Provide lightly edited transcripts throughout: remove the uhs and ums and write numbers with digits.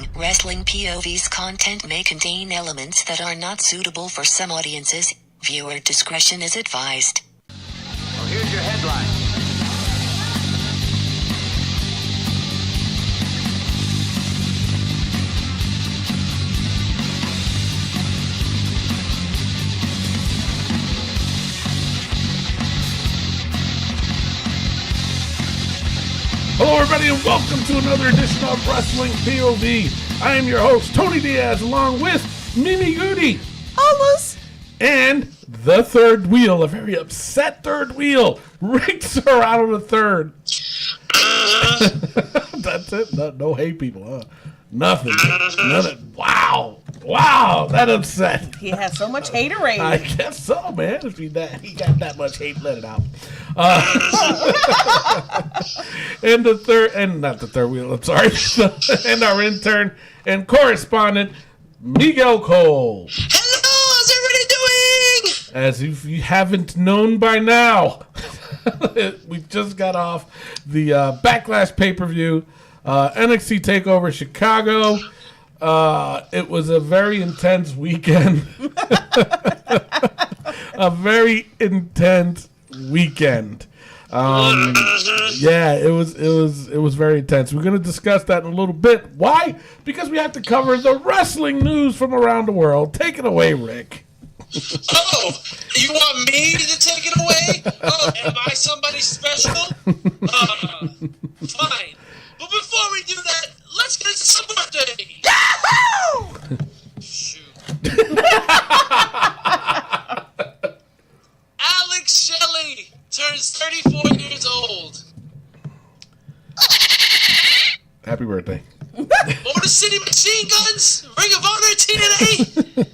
Warning, Wrestling POV's content may contain elements that are not suitable for some audiences. Viewer discretion is advised. Well, here's your headline. Hello, everybody, and welcome to another edition of Wrestling POV. I am your host, Tony Diaz, along with Mimi Goody. Almost. And the third wheel, a very upset third wheel, Rick Serrano the third. That's it. No hate people, huh? Nothing. Nothing. Wow, that upset. He has so much haterade. I guess so, man. If he got that much hate, let it out. And the third, and not the third wheel, I'm sorry. And our intern and correspondent, Miguel Cole. Hello, how's everybody doing? As if you haven't known by now, we just got off the Backlash pay-per-view, NXT Takeover Chicago. It was a very intense weekend. A very intense weekend. Yeah, it was very intense. We're going to discuss that in a little bit. Why? Because we have to cover the wrestling news from around the world. Take it away, Rick. Oh, you want me to take it away? Oh, am I somebody special? Fine. But before we do that, let's get into some birthday. Yahoo! Shoot. Alex Shelley turns 34 years old. Happy birthday. Motor City Machine Guns, Ring of Honor, TNA.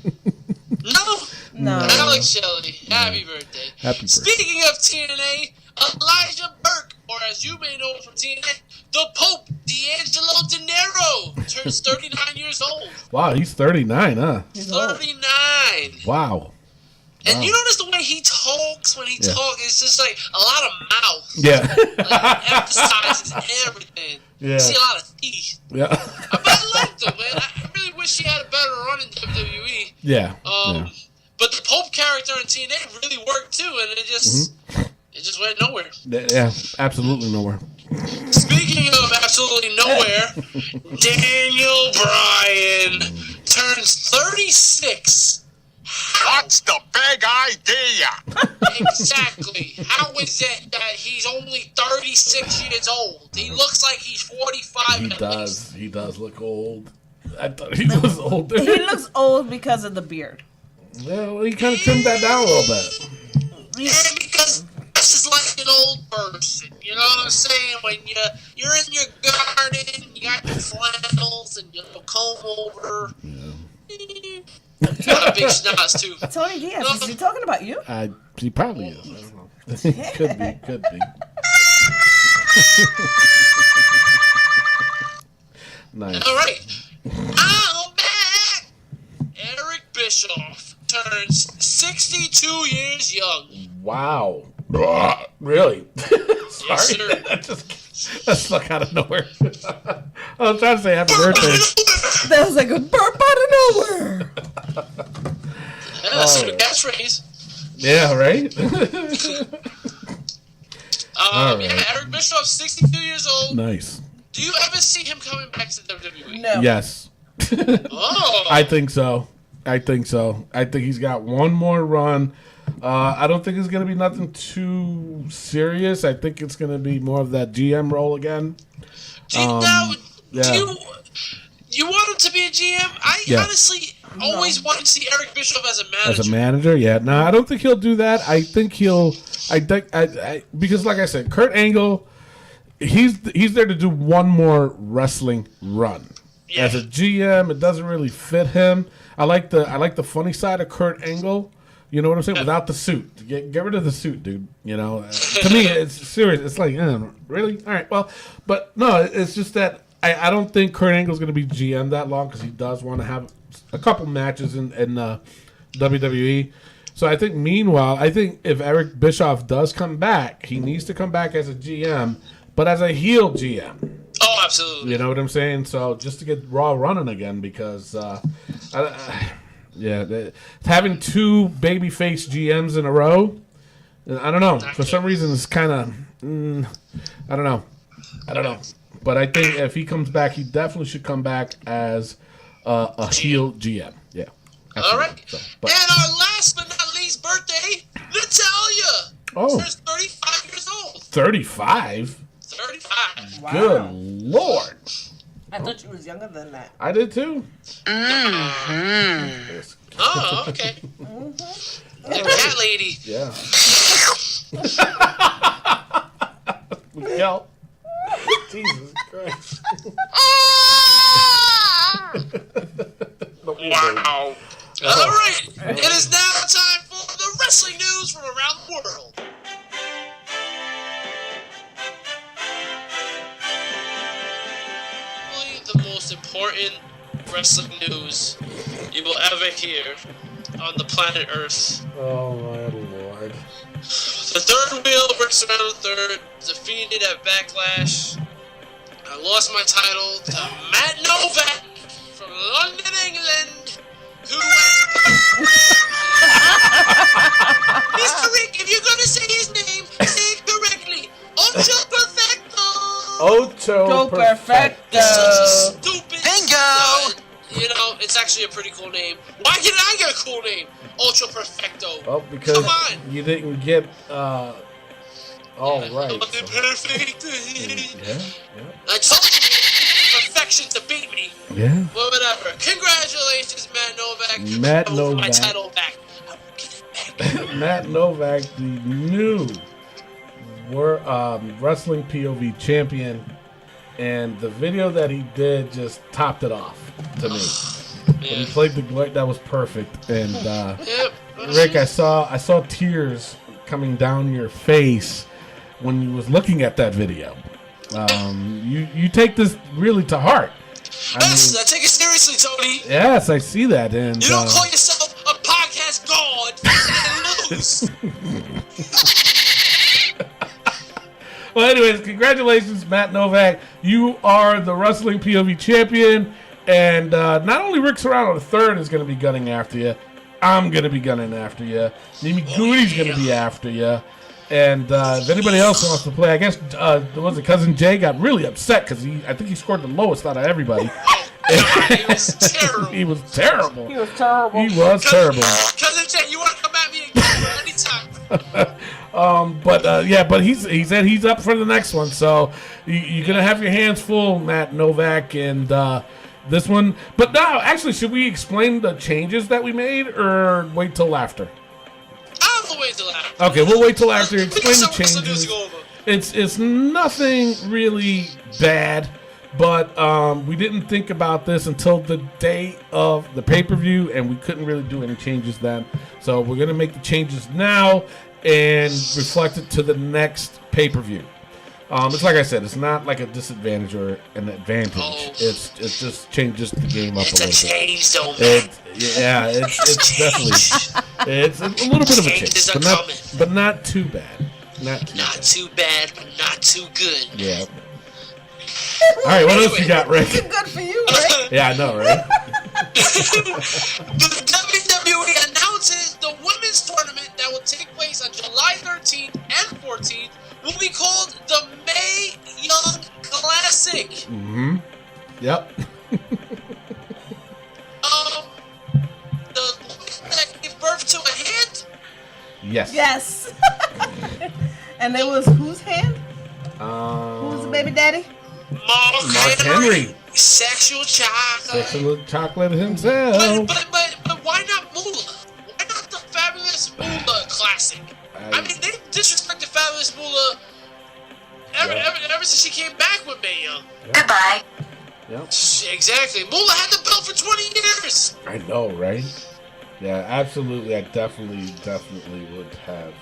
No. Alex Shelley, happy birthday. Happy birthday. Speaking of TNA, Elijah Burke, or as you may know from TNA, the Pope, D'Angelo De Niro, turns 39 years old. Wow, he's 39, huh? He's 39. Wow. And you notice the way he talks when he talks, it's just like a lot of mouth. Yeah. Like, emphasizes everything. Yeah. You see a lot of teeth. Yeah. But I liked him, man. I really wish he had a better run in WWE. Yeah. But the Pope character in TNA really worked too, and it just went nowhere. Yeah, absolutely nowhere. Speaking of absolutely nowhere, Daniel Bryan turns 36. What's the big idea? Exactly. How is it that he's only 36 years old? He looks like he's 45. He does look old. I thought he was older. He looks old because of the beard. Well, he kind of trimmed that down a little bit. Yeah, because this is like an old person. You know what I'm saying? When you're in your garden, you got your flannels and your little comb over. Yeah. Got a big schnoz too. Tony Diaz, is he talking about you? He probably is. I don't know. Could be. Nice. All right. I'm back. Eric Bischoff turns 62 years young. Wow. Really? Sorry. Yes, sir. That snuck out of nowhere. I was trying to say happy birthday. That was like a burp out of nowhere. Yeah, that's a catchphrase. Yeah, right? Right. Yeah, Eric Bischoff, 62 years old. Nice. Do you ever see him coming back to WWE? No. Yes. Oh. I think so. I think he's got one more run. I don't think it's going to be nothing too serious. I think it's going to be more of that GM role again. Do you want him to be a GM? I honestly always wanted to see Eric Bischoff as a manager. As a manager, yeah. No, I don't think he'll do that. I think because like I said, Kurt Angle, he's there to do one more wrestling run. Yeah. As a GM, it doesn't really fit him. I like the funny side of Kurt Angle. You know what I'm saying? Without the suit. Get rid of the suit, dude. You know, to me, it's serious. It's like, really? All right, well, but no, it's just that I don't think Kurt Angle's going to be GM that long because he does want to have a couple matches in WWE. So I think, meanwhile, if Eric Bischoff does come back, he needs to come back as a GM, but as a heel GM. Oh, Oh, absolutely. You know what I'm saying? So just to get Raw running again, because having two babyface GMs in a row, I don't know. For some reason, it's kind of I don't know. But I think if he comes back, he definitely should come back as a heel GM. Yeah. All right. So, And our last but not least birthday, Natalia. Oh. She's 35 years old. 35? 35. Wow. Good Lord. I thought she was younger than that. I did too. Oh, okay. The cat lady. Yeah. Miguel. Jesus Christ. Wow. All right. It is now time for the wrestling news from around the world. Probably the most important wrestling news you will ever hear on the planet Earth. Oh my Lord. The third wheel, Rick Serrano III, defeated at Backlash. I lost my title to Matt Nowak from London, England, who Mr. Rick, if you're gonna say his name, say it correctly. Ocho Perfecto! Ocho Perfecto. It's such a stupid... Bingo! You know, it's actually a pretty cool name. Why can't I get a cool name? Ultra Perfecto. Oh, because Come on. you didn't get all right. I'm the perfect. Yeah. I told you perfection to beat me. Yeah. Well, whatever. Congratulations, Matt Nowak. Matt I will put my Nowak. title back. I will get it back. Matt Nowak, the new wrestling POV champion, and the video that he did just topped it off to me. When he Yeah. played the Glory, that was perfect. And Yep. Rick, I saw tears coming down your face when you was looking at that video. You take this really to heart. Yes, I take it seriously, Tony. Yes, I see that. And You don't call yourself a podcast god and lose. well, anyways, congratulations, Matt Nowak. You are the wrestling POV champion. And not only Rick Serrano III is going to be gunning after you, I'm going to be gunning after you. Mimi Goody's going to be after you. And if anybody else wants to play, I guess, was it Cousin Jay got really upset because I think he scored the lowest out of everybody. He was terrible. He was terrible. He was terrible. He was terrible. Cousin Jay, you want to come at me again anytime? But he said he's up for the next one. So you're going to have your hands full, Matt Nowak, and this one. But now, actually, should we explain the changes that we made or wait till after? I'll wait till after. Okay, we'll wait till after. Explain the Some wrestling news changes. to go over. It's nothing really bad, but we didn't think about this until the day of the pay-per-view, and we couldn't really do any changes then. So we're going to make the changes now and reflect it to the next pay-per-view. It's like I said, it's not like a disadvantage or an advantage. Oh. It's just changes the game up It's a a little bit. change, though, man. It's definitely it's a little bit of a change, Changes are coming. but not too bad. Not too Not bad. too bad, but not too good. Yeah. All right, what else you got, Rick? Good for you, right? Yeah, I know, right? The WWE announces the women's tournament that will take place on July 13th and 14th will be called the Mae Young Classic. Mm-hmm. Yep. The woman that gave birth to a hand? Yes. Yes. And it was whose hand? Who's the baby daddy? Mark Henry. Sexual chocolate. Sexual chocolate himself. But why not Moolah? Why not the Fabulous Moolah Classic? I mean, they disrespected Fabulous Moolah ever since she came back with Mae Young. Goodbye. Yep. Exactly. Moolah had the belt for 20 years. I know, right? Yeah, absolutely. I definitely would have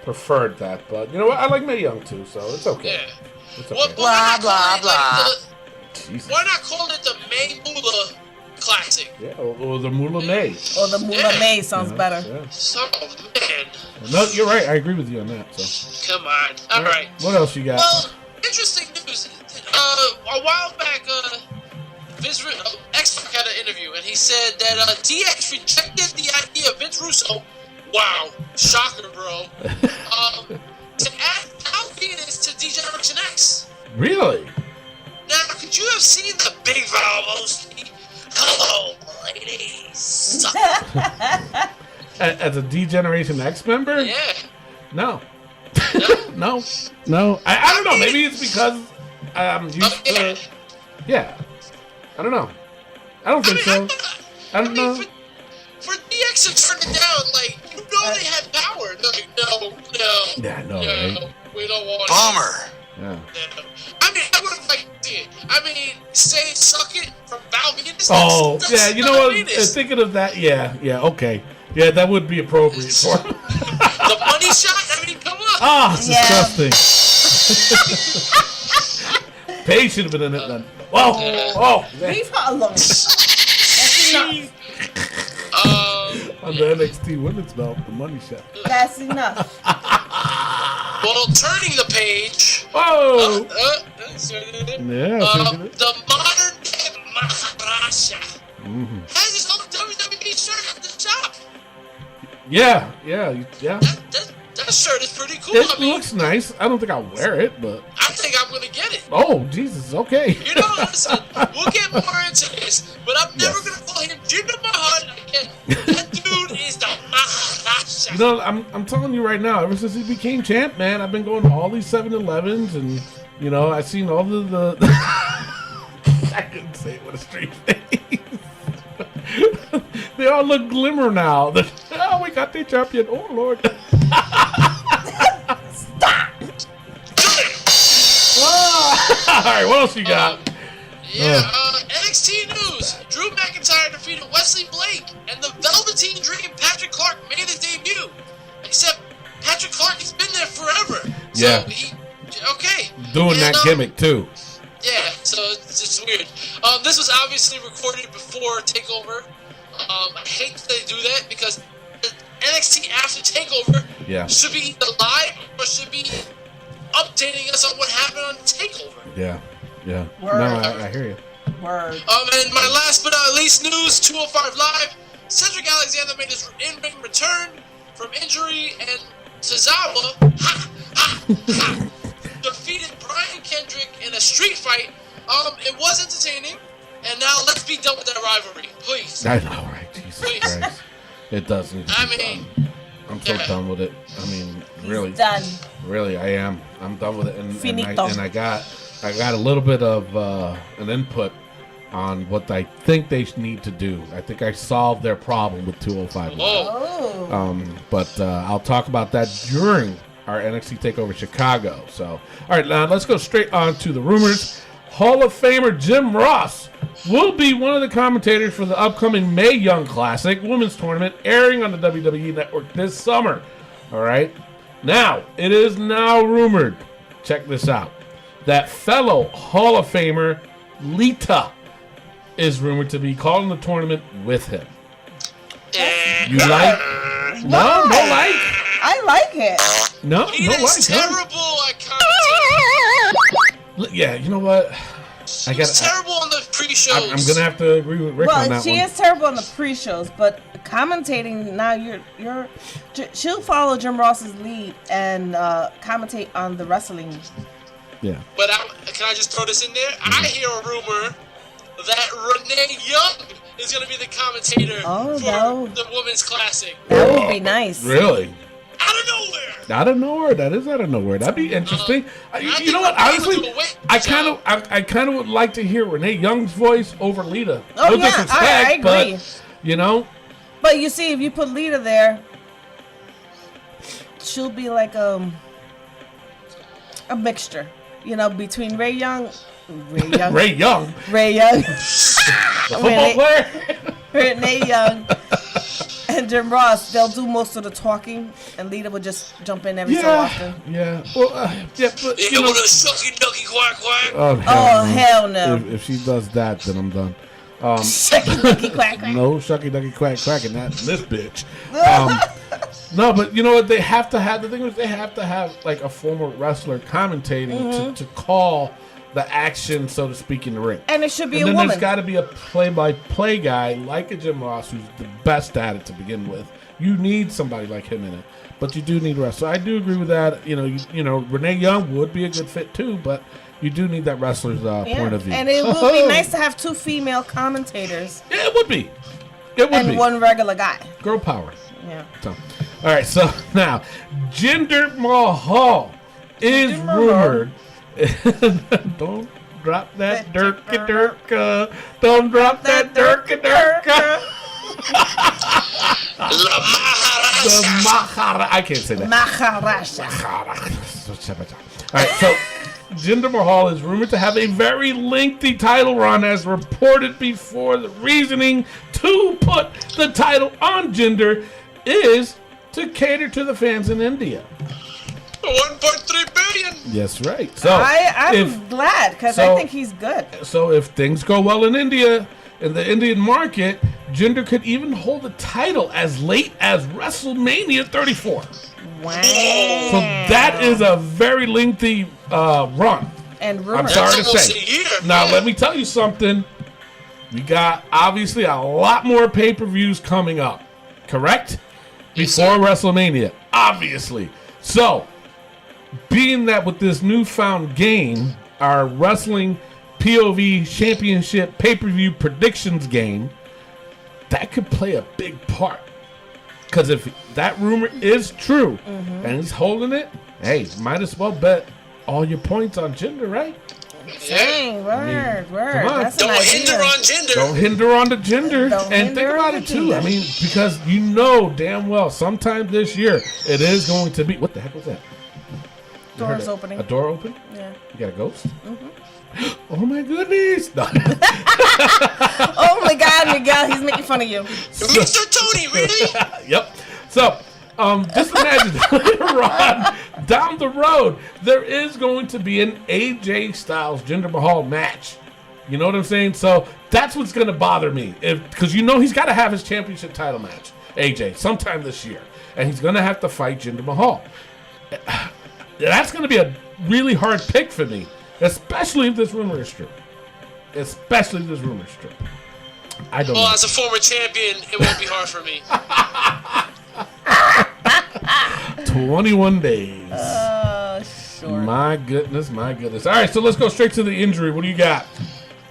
preferred that, but you know what? I like Mae Young too, so it's okay. Yeah. It's Well, okay. why not call it, blah. Jesus. why not call it the Mae Moolah Classic? Yeah, or the Moolah May. Or the Moolah May sounds better. Yeah. So, man. No, you're right. I agree with you on that. So, Come on. All right. what else you got? Well, interesting news. a while back, Vince X-Pac had an interview, and he said that DX rejected the idea of Vince Russo. Wow, shocker, bro. To add Palpatine to D-Generation X. Really? Now, could you have seen the big Valvos? Hello, ladies. As a D-Generation X member? Yeah. No. No? No. I don't know. Maybe it's because I'm used to. Yeah. I don't know. I don't think so. I don't know. For DX to turn it down, like, you know they had power. Like, no. Yeah, I know, right? We don't want Bummer. Yeah. it. I mean, I would have liked to see it. I mean, say suck it from Val Venus. Oh, that's yeah. You know what? Venus. Thinking of that, yeah. Okay. Yeah, that would be appropriate for him. The money shot? I mean, come on. Ah, it's Yeah. disgusting. Paige should have been in it then. Whoa. Leave her alone. That's enough. On the NXT Women's Belt, the money shot. That's enough. Well, turning the page. Oh. Yeah. The modern day Maharaja has his own WWE shirt at the shop. Yeah. That shirt is pretty cool. It I mean, looks nice. I don't think I'll wear it, but I think I'm gonna get it. oh Jesus, okay. You know, listen, we'll get more into this, but I'm never Yes. gonna call him Jinder Mahal again. That dude is the Maharaja. You know, I'm telling you right now. Ever since he became champ, man, I've been going to all these 7-Elevens, and you know, I've seen all the I couldn't say it with a straight face. They all look glimmer now. Oh, we got the champion. Oh Lord. All right, what else you got? NXT news. Drew McIntyre defeated Wesley Blake, and the Velveteen Dream Patrick Clark made his debut. Except Patrick Clark has been there forever. So Yeah. Doing And, that gimmick too. Yeah, so it's just weird. This was obviously recorded before TakeOver. I hate that they do that because the NXT after TakeOver Yeah. should be either live or should be updating us on what happened on TakeOver. Yeah. Word. No, I hear you. Word. And my last but not least news, 205 Live, Cedric Alexander made his in-ring return from injury, and Tozawa defeated Brian Kendrick in a street fight. It was entertaining, and now let's be done with that rivalry, please. I know, right? Jesus Please. Christ. It does need to I be mean, done. I'm so yeah. done with it. I mean, really. Done. Really, I am. I'm done with it. And Finito. I got a little bit of an input on what I think they need to do. I think I solved their problem with 205 Live. Oh, Oh. But I'll talk about that during our NXT Takeover Chicago. So, all right, now let's go straight on to the rumors. Hall of Famer Jim Ross will be one of the commentators for the upcoming Mae Young Classic Women's Tournament airing on the WWE Network this summer. All right. Now, it is now rumored, check this out, that fellow Hall of Famer Lita is rumored to be calling the tournament with him. You like? No like? I like it. No he like. is Huh? terrible at commentating. Yeah, you know what? He was terrible on the pre-shows. I'm gonna have to agree with Rick on Well, that she one. is terrible on the pre-shows, but commentating now, she'll follow Jim Ross's lead and commentate on the wrestling. Yeah. But can I just throw this in there? Mm-hmm. I hear a rumor that Renee Young is going to be the commentator Oh, for no. the Women's Classic. That would be nice. Really? Out of nowhere. Out of nowhere. That is out of nowhere. That'd be interesting. You know what? Honestly, I kind of would like to hear Renee Young's voice over Lita. Oh, No yeah, disrespect, I agree. But, you know, But you see, if you put Lita there, she'll be like a mixture, between Ray Young, Ray Young, the football player. Renee Young, and Jim Ross. They'll do most of the talking, and Lita would just jump in every so often. Yeah. Well, yeah, but You you know. want a shucky ducky quack quack? Oh, Oh, hell no. If she does that, then I'm done. Shucky ducky quack quack. No shucky ducky quack quacking that this bitch. No, but you know what? They have to have, the thing is, they have to have like a former wrestler commentating to call the action, so to speak, in the ring. And it should be and a then woman. there's got to be a play-by-play guy like a Jim Ross who's the best at it to begin with. You need somebody like him in it, but you do need a wrestler. I do agree with that. You know, Renee Young would be a good fit too, but you do need that wrestler's point of view. And it would be nice to have 2 female commentators. Yeah, it would be. It would be. And 1 regular guy. Girl power. Yeah. So, all right. So now, Jinder Mahal is rumored. Don't drop that dirka dirka. Don't drop that dirka dirka. The Mahara. I can't say that. Maharaja. All right. So, Jinder Mahal is rumored to have a very lengthy title run, as reported before. The reasoning to put the title on Jinder is to cater to the fans in India. 1.3 billion. Yes, right. So I'm glad, because I think he's good. So if things go well in India, in the Indian market, Jinder could even hold the title as late as WrestleMania 34. Wow. So that is a very lengthy run. And I'm rumors. sorry to That's almost say. a year, Now, man. let me tell you something. We got, obviously, a lot more pay-per-views coming up. Correct? Yes, Before sir. WrestleMania. Obviously. So, being that with this newfound game, our Wrestling POV Championship pay-per-view predictions game, that could play a big part. Because if that rumor is true and he's holding it, hey, might as well bet all your points on Jinder, right? Dang, word. come on. That's an Don't hinder idea. on Jinder. Don't hinder on the Jinder. Don't And think hinder about on it the too. I Jinder. mean, because you know damn well sometime this year it is going to be. What the heck was that? You heard Doors that? opening. A door open? Yeah. You got a ghost? Oh my goodness. No. Oh my God, Miguel, he's making fun of you. Mr. Tony, really? Yep. So, just imagine later on down the road, there is going to be an AJ Styles Jinder Mahal match. You know what I'm saying? So that's what's going to bother me, because you know he's got to have his championship title match, AJ, sometime this year, and he's going to have to fight Jinder Mahal. That's going to be a really hard pick for me, especially if this rumor is true. Especially if this rumor is true. I don't know. Well, as a former champion, it won't be hard for me. 21 days. Sure. My goodness, my goodness. All right, so let's go straight to the injury. What do you got?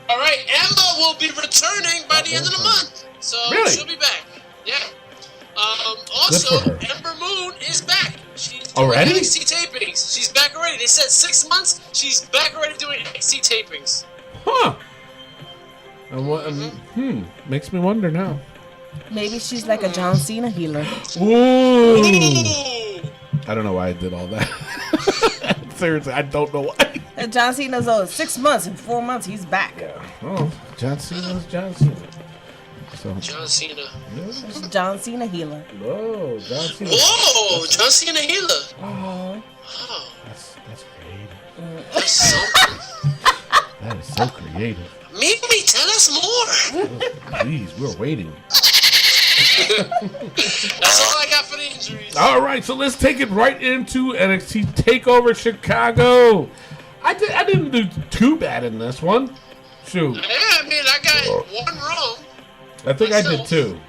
All right, Emma will be returning by the end of the month, so Really? she'll be back. Yeah. Also, Good for her. Ember Moon is back. She's doing Already? NXT tapings. She's back already. They said 6 months. She's back already doing NXT tapings. Huh. Makes me wonder now. Maybe she's like a John Cena healer. Ooh. Ooh. I don't know why I did all that. Seriously, I don't know why. And John Cena's 6 months. In 4 months, he's back. Oh, John Cena's John Cena. So, John Cena. It's John Cena healer. whoa, John Cena. Whoa, John Cena healer. Oh. That's creative. That's something. That is so creative. Mimi, tell us more. Please, we're waiting. That's all I got for the injuries. All right, so let's take it right into NXT Takeover Chicago. I didn't do too bad in this one. Shoot, Yeah, I mean, I got one wrong. I think I did myself. two.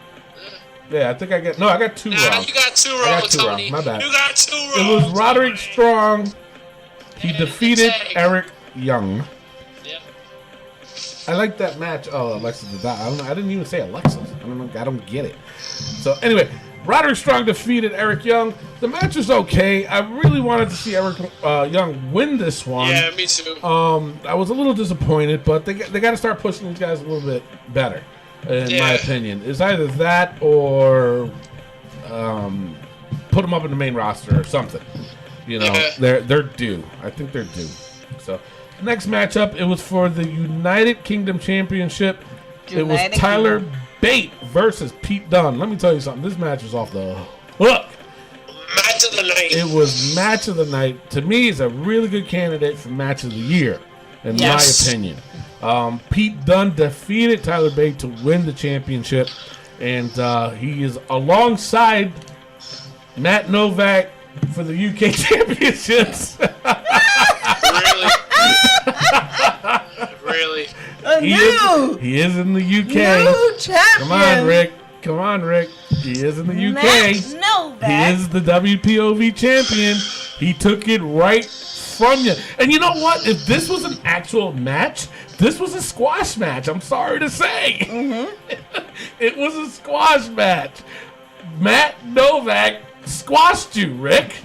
Yeah, I think I got two Nah, wrong. you got two I wrong, got two Tony. wrong. My bad. You got two It wrong. was Roderick Strong. He And defeated the tag. Eric Young. Yeah. I like that match. Oh, Alexis did that. I didn't even say Alexis. I don't get it. So anyway, Roderick Strong defeated Eric Young. The match was okay. I really wanted to see Eric Young win this one. Yeah, me too. I was a little disappointed, but they got to start pushing these guys a little bit better, in my Yeah. opinion. It's either that or put them up in the main roster or something. You know, Yeah. they're due. I think they're due. So, next matchup, it was for the United Kingdom Championship. It was United Tyler Kingdom. Bate versus Pete Dunne. Let me tell you something. This match was off the hook. Match of the night. It was match of the night. To me, it's a really good candidate for match of the year, in Yes. my opinion. Pete Dunne defeated Tyler Bate to win the championship, and he is alongside Matt Nowak for the UK championships. Really? He is in the UK. New champion. Come on, Rick. He is in the UK. Nowak. He is the WPOV champion. He took it right from you. And you know what? If this was an actual match, this was a squash match. I'm sorry to say. Mm-hmm. It was a squash match. Matt Nowak squashed you, Rick.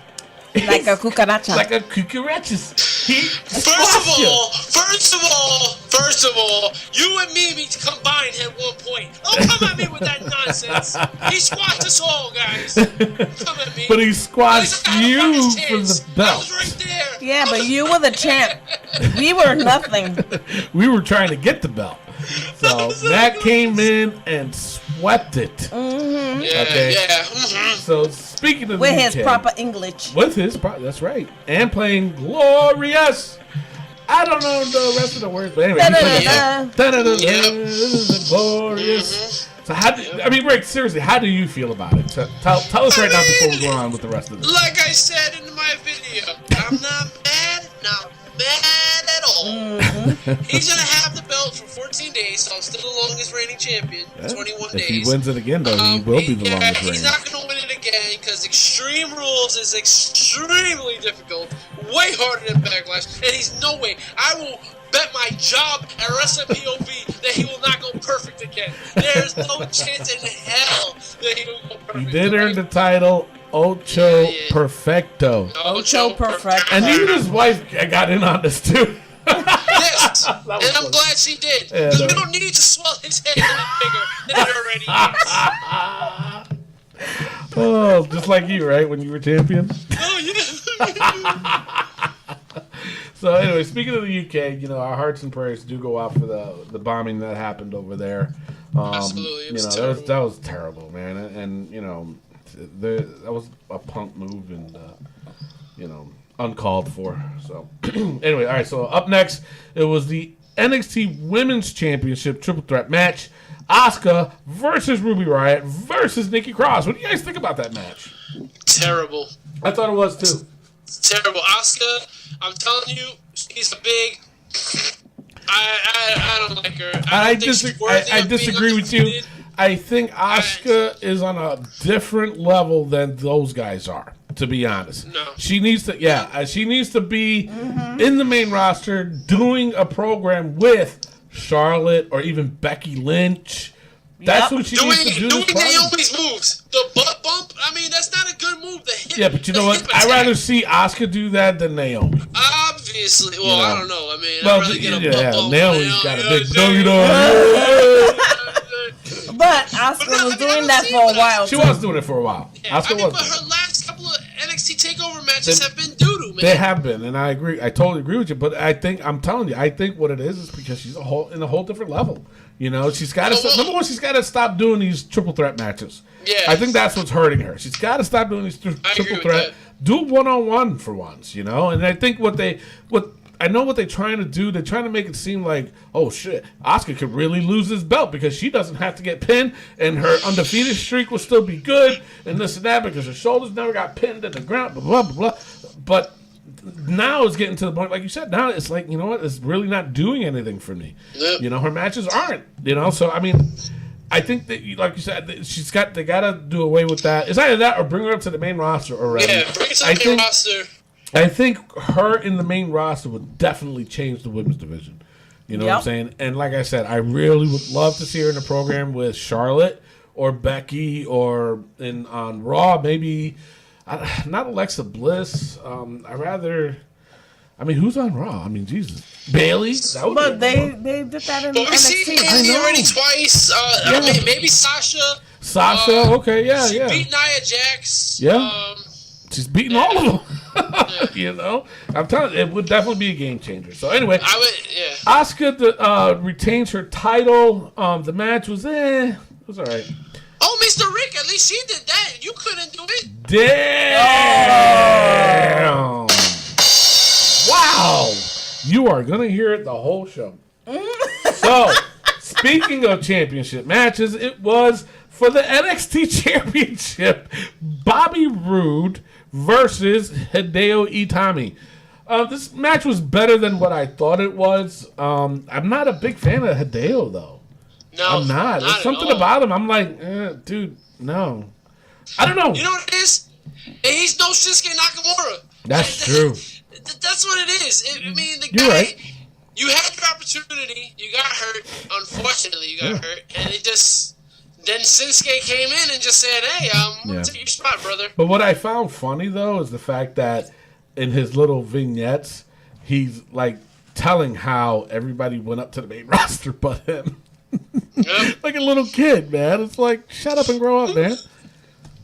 Like a cucaracha. Like a cucarachas. First of all, you and Mimi combined at one point. Don't come at me with that nonsense. He squashed us all, guys. Come at me. But he squashed you for the I belt. was right there. Yeah, but you were the champ. We were nothing. We were trying to get the belt. So Matt came in and swept it. Mm-hmm. Yeah, Okay. yeah. Mm-hmm. So speaking of With the his UK, proper English. that's right, and playing glorious. I don't know the rest of the words, but anyway, he played glorious. So Rick, seriously, how do you feel about it? Tell us right now before we go on with the rest of this. Like I said in my video, I'm not mad at all. Mm-hmm. He's gonna have the belt for 14 days, so I'm still the longest reigning champion. 21 days. If he wins it again, though, he will be the longest He's reigning. not gonna win it again because Extreme Rules is extremely difficult, way harder than Backlash, and he's no way. I will bet my job at WPOV that he will not go perfect again. There's no chance in hell that he will go perfect. He did earn the title Ocho Perfecto. Ocho Perfecto. And even his wife got in on this too. Yes, and I'm glad she did. Because we don't need to swell his head any bigger than it already is. Oh, just like you, right? When you were champion. Oh, yeah. So anyway, speaking of the UK, our hearts and prayers do go out for the bombing that happened over there. Absolutely, it was terrible. That was terrible, man. And that was a punk move and uncalled for. So anyway, all right. So up next, it was the NXT Women's Championship Triple Threat match: Asuka versus Ruby Riott versus Nikki Cross. What do you guys think about that match? Terrible. I thought it was too. Terrible. Asuka, I'm telling you, she's a big. I don't like her. I disagree with you. I think Asuka is on a different level than those guys are, to be honest. No. She needs to be in the main roster doing a program with Charlotte or even Becky Lynch. That's what she needs to do. Doing Naomi's moves. The butt bump, that's not a good move. Yeah, but you know what? I'd rather see Asuka do that than Naomi. Obviously. Well, I don't know. I'd rather get a butt bump. Naomi's got a big doggy dog. But Asuka was doing that for a while. She was doing it for a while. Yeah, but her last couple of NXT Takeover matches have been doo-doo, man. They have been, and I agree. I totally agree with you. But I'm telling you, I think what it is because she's in a whole different level. She's got to number one. She's got to stop doing these triple threat matches. Yeah, I think that's what's hurting her. She's got to stop doing these triple threat. Do 1-on-1 for once, And I think what they're trying to do. They're trying to make it seem like, oh shit, Asuka could really lose this belt because she doesn't have to get pinned, and her undefeated streak will still be good, and this and that because her shoulders never got pinned at the ground. Blah blah blah. But now it's getting to the point, like you said. Now it's like, you know what? It's really not doing anything for me. Yep. Her matches aren't. So I think that, like you said, they gotta do away with that. It's either that or bring her up to the main roster already. Yeah, bring her to the main roster. I think her in the main roster would definitely change the women's division. You know what I'm saying? And like I said, I really would love to see her in a program with Charlotte or Becky or on Raw, maybe. Not Alexa Bliss. Who's on Raw? Jesus. Bailey? But they did that in NXT. We've seen Bailey already twice. Maybe Sasha. Okay, yeah. She beat Nia Jax. Yeah. She's beating all of them. I'm telling you, it would definitely be a game changer. So anyway, Asuka retains her title. The match was it was all right. Oh, Mr. Rick, at least she did that. You couldn't do it. Damn! Wow! You are gonna hear it the whole show. So, speaking of championship matches, it was for the NXT Championship, Bobby Roode versus Hideo Itami. This match was better than what I thought it was. I'm not a big fan of Hideo, though. No, I'm not. There's something about him. I'm like, dude, no. I don't know. You know what it is? He's no Shinsuke Nakamura. That's true. That's what it is. I mean, the You're guy. right. You had your opportunity. You got hurt. Unfortunately, you got hurt, and it just. Then Shinsuke came in and just said, "Hey, I'm gonna take your spot, brother." But what I found funny though is the fact that in his little vignettes, he's like telling how everybody went up to the main roster but him. Yep. Like a little kid, man. It's like, shut up and grow up, man.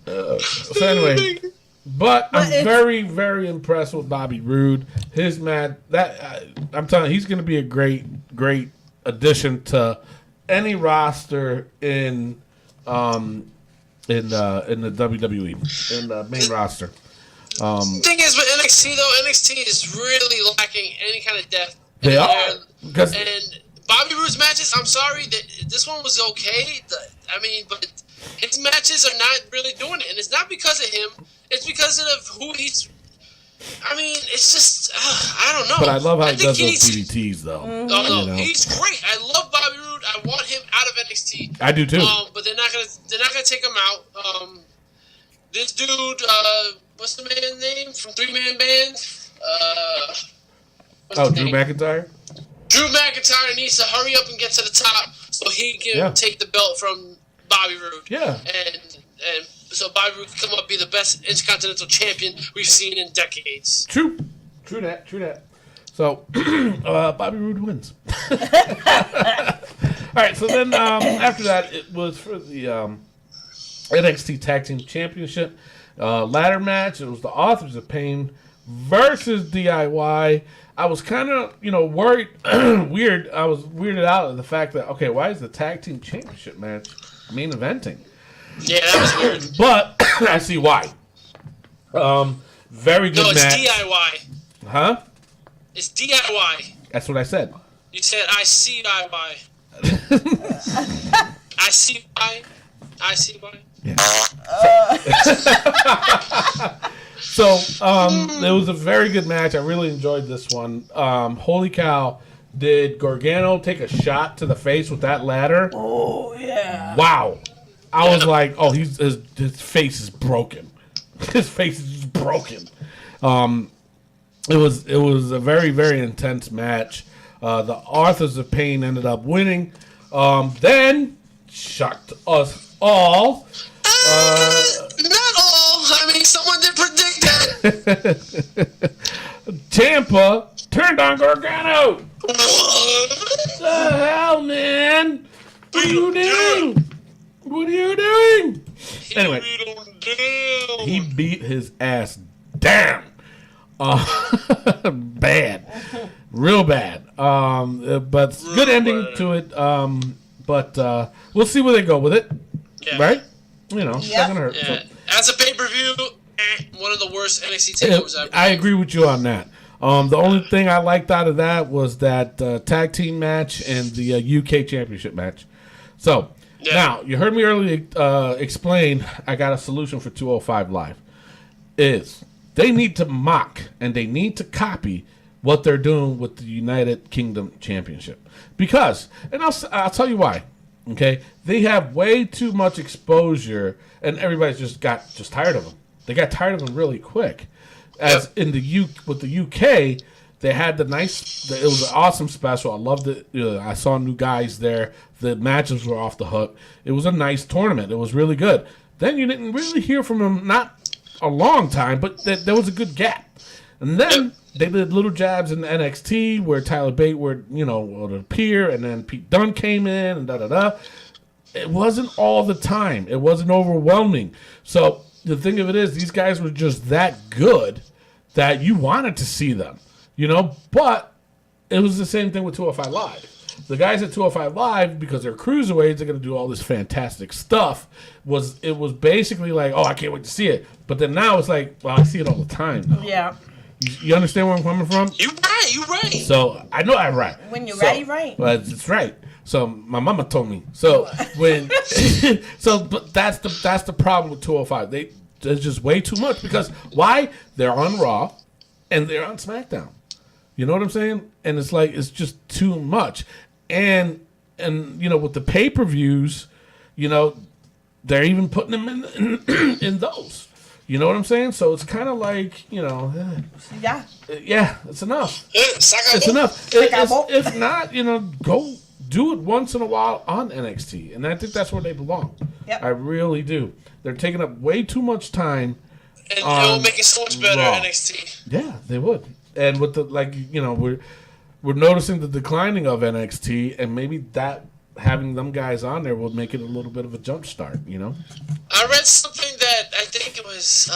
So anyway, but I'm very, very impressed with Bobby Roode. His man, I'm telling you, he's going to be a great, great addition to any roster in the WWE, in the main roster. Thing is, with NXT though, NXT is really lacking any kind of depth. They are, and Bobby Roode's matches. I'm sorry that this one was okay. But his matches are not really doing it, and it's not because of him. It's because of who he's. I mean, it's just I don't know. But I love how he does those DDTs, though. No, he's great. I love Bobby Roode. I want him out of NXT. I do too. But they're not gonna take him out. This dude, what's the man's name from 3-Man Band? Drew McIntyre. Drew McIntyre needs to hurry up and get to the top so he can take the belt from Bobby Roode. Yeah. And so Bobby Roode can come up and be the best Intercontinental Champion we've seen in decades. True that. So, Bobby Roode wins. All right, so then after that, it was for the NXT Tag Team Championship ladder match. It was the Authors of Pain versus DIY. I was kind of, worried, weird. I was weirded out at the fact that, okay, why is the Tag Team Championship match main eventing? Yeah, that was weird. But I see why. Very good match. No, it's DIY. Huh? It's DIY. That's what I said. You said I see DIY. I see why. I see why. Yeah. So, it was a very good match. I really enjoyed this one. Holy cow. Did Gargano take a shot to the face with that ladder? Oh, yeah. Wow. I was like, oh, his face is broken. His face is just broken. It was a very, very intense match. The Authors of Pain ended up winning. Then, shocked us all. Not all. I mean, someone did predict that. Ciampa turned on Gargano. What The hell, man? What are you doing? What are you doing? Anyway, he beat his ass down. Bad. Real bad. But good ending to it. But we'll see where they go with it. Yeah. Right? It's not going to hurt. Yeah. So. As a pay-per-view, one of the worst NXT takeovers I've I agree with you on that. The only thing I liked out of that was that tag team match and the UK Championship match. So, now, you heard me earlier explain I got a solution for 205 Live. They need to mock and they need to copy what they're doing with the United Kingdom Championship. Because, and I'll tell you why, okay? They have way too much exposure and everybody's just tired of them. They got tired of them really quick. As in with the UK, they had it was an awesome special. I loved it. I saw new guys there. The matches were off the hook. It was a nice tournament. It was really good. Then you didn't really hear from them, not a long time, but there was a good gap. And then they did little jabs in NXT where Tyler Bate would appear, and then Pete Dunne came in, and da-da-da. It wasn't all the time. It wasn't overwhelming. So the thing of it is, these guys were just that good that you wanted to see them, But it was the same thing with 205 Live. The guys at 205 Live, because they're cruiserweights, they're going to do all this fantastic stuff. It was basically like, oh, I can't wait to see it. But then now it's like, well, I see it all the time now. Yeah. You understand where I'm coming from? You right. So I know I'm right. When you're right, you're right. Well, it's right. So my mama told me. So but that's the problem with 205. There's just way too much because why? They're on Raw, and they're on SmackDown. You know what I'm saying? And it's like it's just too much. And with the pay-per-views, they're even putting them in those. You know what I'm saying? So it's kind of like, Yeah. Yeah, it's enough. Saca It's boom. enough. If not, go do it once in a while on NXT. And I think that's where they belong. Yep. I really do. They're taking up way too much time. And it will make it so much better, Raw. NXT. Yeah, they would. And with the we're noticing the declining of NXT, and maybe that having them guys on there will make it a little bit of a jump start. I read something that I think it was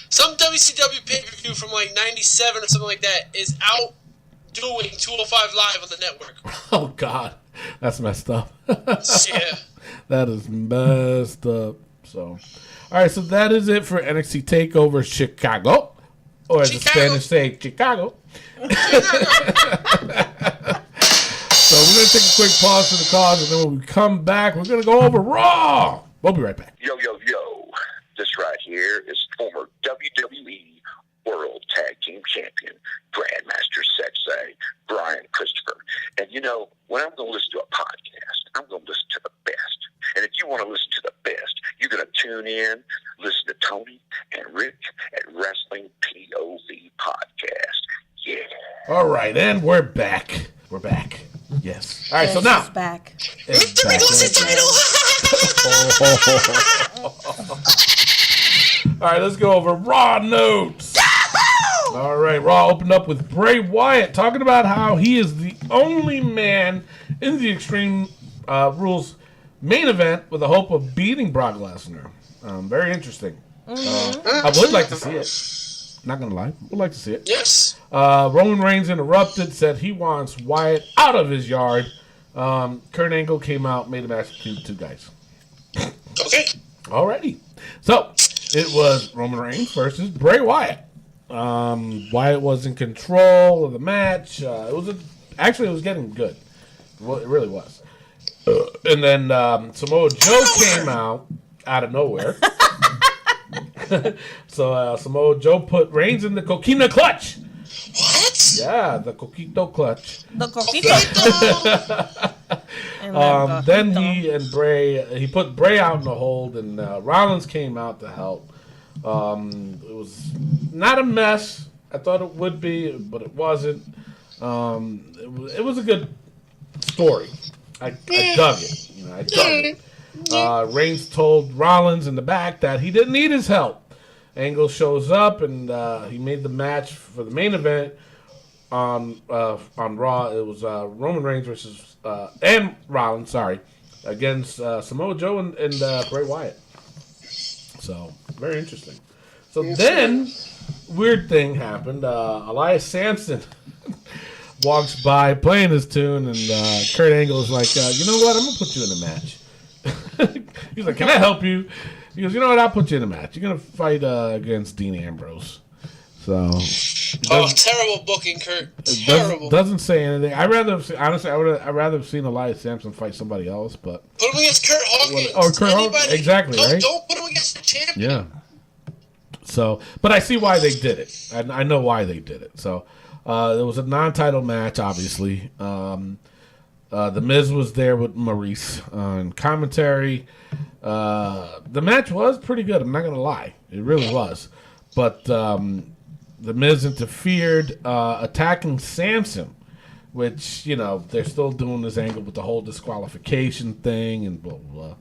some WCW pay-per-view from like 97 or something like that is out doing 205 Live on the network. Oh God, that's messed up. Yeah. That is messed up. So, all right, so that is it for NXT Takeover Chicago, or as the Spanish say, Chicago. So we're going to take a quick pause for the cause, and then when we come back, we're going to go over Raw. We'll be right back. Yo, yo, yo. This right here is former WWE World Tag Team Champion, Grandmaster Sexay, Brian Christopher. And when I'm going to listen to a podcast, I'm going to listen to the best. And if you want to listen to the best, you're going to tune in, listen to Tony and Rick at Wrestling POV Podcast. Yeah. All right, and we're back. We're back. Yes. All right, so now. It's back. It's back. All right, let's go over Raw notes. All right, Raw opened up with Bray Wyatt talking about how he is the only man in the Extreme Rules main event with the hope of beating Brock Lesnar. Very interesting. I would like to see it. Not gonna lie, would like to see it. Yes. Roman Reigns interrupted, said he wants Wyatt out of his yard. Kurt Angle came out, made a match between the two guys. Okay. Alrighty. So, it was Roman Reigns versus Bray Wyatt. Wyatt was in control of the match. It was getting good. Well, it really was. And then Samoa Joe came out of nowhere. So Samoa Joe put Reigns in the Coquina clutch. What? Yeah, the Coquito clutch. The coquito. Then he put Bray out in the hold, and Rollins came out to help. It was not a mess. I thought it would be, but it wasn't. It was a good story. I dug it. I dug it. Reigns told Rollins in the back that he didn't need his help. Angle shows up, and he made the match for the main event on Raw. It was Roman Reigns versus and Rollins, against Samoa Joe and Bray Wyatt. So very interesting. So then, weird thing happened. Elias Sampson walks by playing his tune, and Kurt Angle is like, you know what? I'm gonna put you in a match. He's like, can I help you? He goes, you know what? I'll put you in a match. You're going to fight against Dean Ambrose. So. Terrible booking, Kurt. Terrible. Doesn't say anything. I'd rather have seen Elias Sampson fight somebody else, but. Put him against Kurt Hawkins. Or Kurt Hawkins. Exactly, right? Don't put him against the champion. Yeah. So, but I see why they did it. I know why they did it. So, it was a non-title match, obviously. The Miz was there with Maurice on commentary. The match was pretty good. I'm not going to lie. It really was. But the Miz interfered, attacking Samson, which, they're still doing this angle with the whole disqualification thing and blah, blah,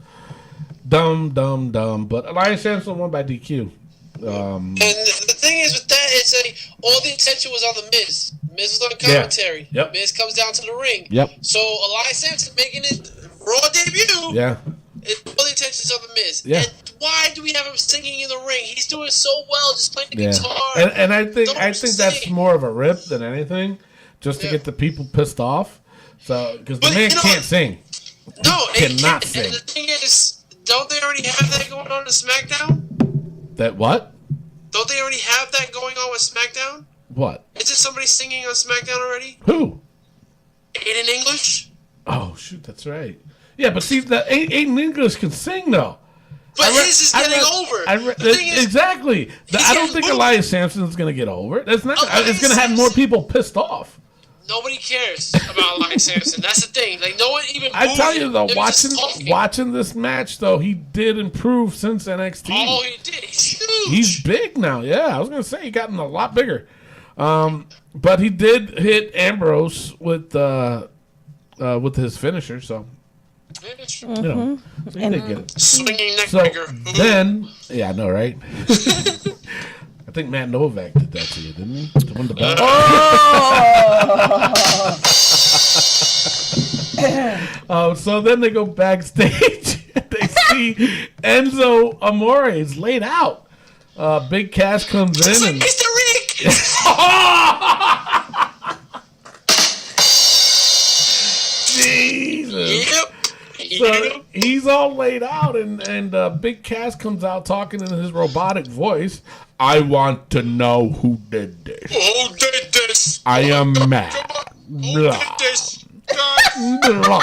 blah. Dumb. But Elias Sampson won by DQ. And the thing is with that is all the attention was on the Miz. Miz was on commentary. Yeah. Yep. Miz comes down to the ring. Yep. So Elias Sampson making his Raw debut. Yeah. All the attention is on the Miz. Yeah. And why do we have him singing in the ring? He's doing so well, just playing the guitar. And I think that's more of a rip than anything, just to get the people pissed off. So because the man can't sing. No, cannot sing. And the thing is, don't they already have that going on in SmackDown? That what? Don't they already have that going on with SmackDown? What? Is there somebody singing on SmackDown already? Who? Aiden English? Oh, shoot, that's right. Yeah, but see, Aiden English can sing, though. But his is getting over. The thing is, exactly. I don't think Elias Sampson is going to get over it. That's not. It's going to have more people pissed off. Nobody cares about Elias Sampson. That's the thing. Like, no one even. I tell you though, watching this match though, he did improve since NXT. Oh, he did. He's huge. He's big now. Yeah, I was going to say he gotten a lot bigger. But he did hit Ambrose with his finisher, so. Yeah, that's true. You know, so he did get it. Swinging neck So breaker. then, yeah, I know, right? I think Matt Nowak did that to you, didn't he? To win the belt. So then they go backstage. They see Enzo Amore is laid out. Big Cass comes in and Mr. Rick! Jesus. Yep. So he's all laid out, and Big Cass comes out talking in his robotic voice. I want to know who did this. Who did this? I am mad. Who did this? Blah.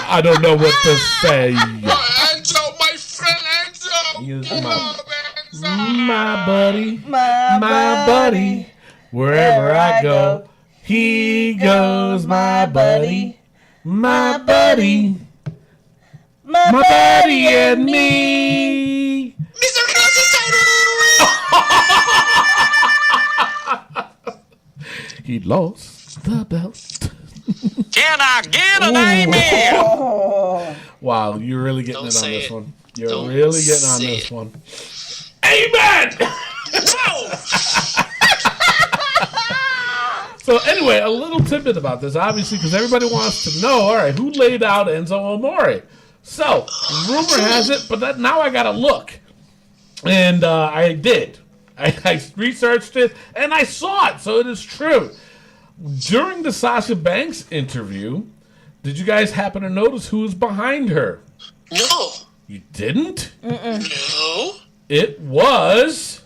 I don't know what to say. Enzo, my friend Enzo. He is Come my- on, Enzo. My buddy, My buddy. Wherever I go, he goes, my buddy, my buddy, my buddy and me. Mr. Classic He lost the belt. Can I get an amen? Oh. Wow, you're really getting Don't it on say this it. one. You're Don't really getting on say this it. one. Amen! Whoa! So anyway, a little tidbit about this, obviously, because everybody wants to know, all right, who laid out Enzo Amore? So, rumor has it, but now I got to look. And I did. I researched it, and I saw it, so it is true. During the Sasha Banks interview, did you guys happen to notice who was behind her? No. You didn't? No. It was...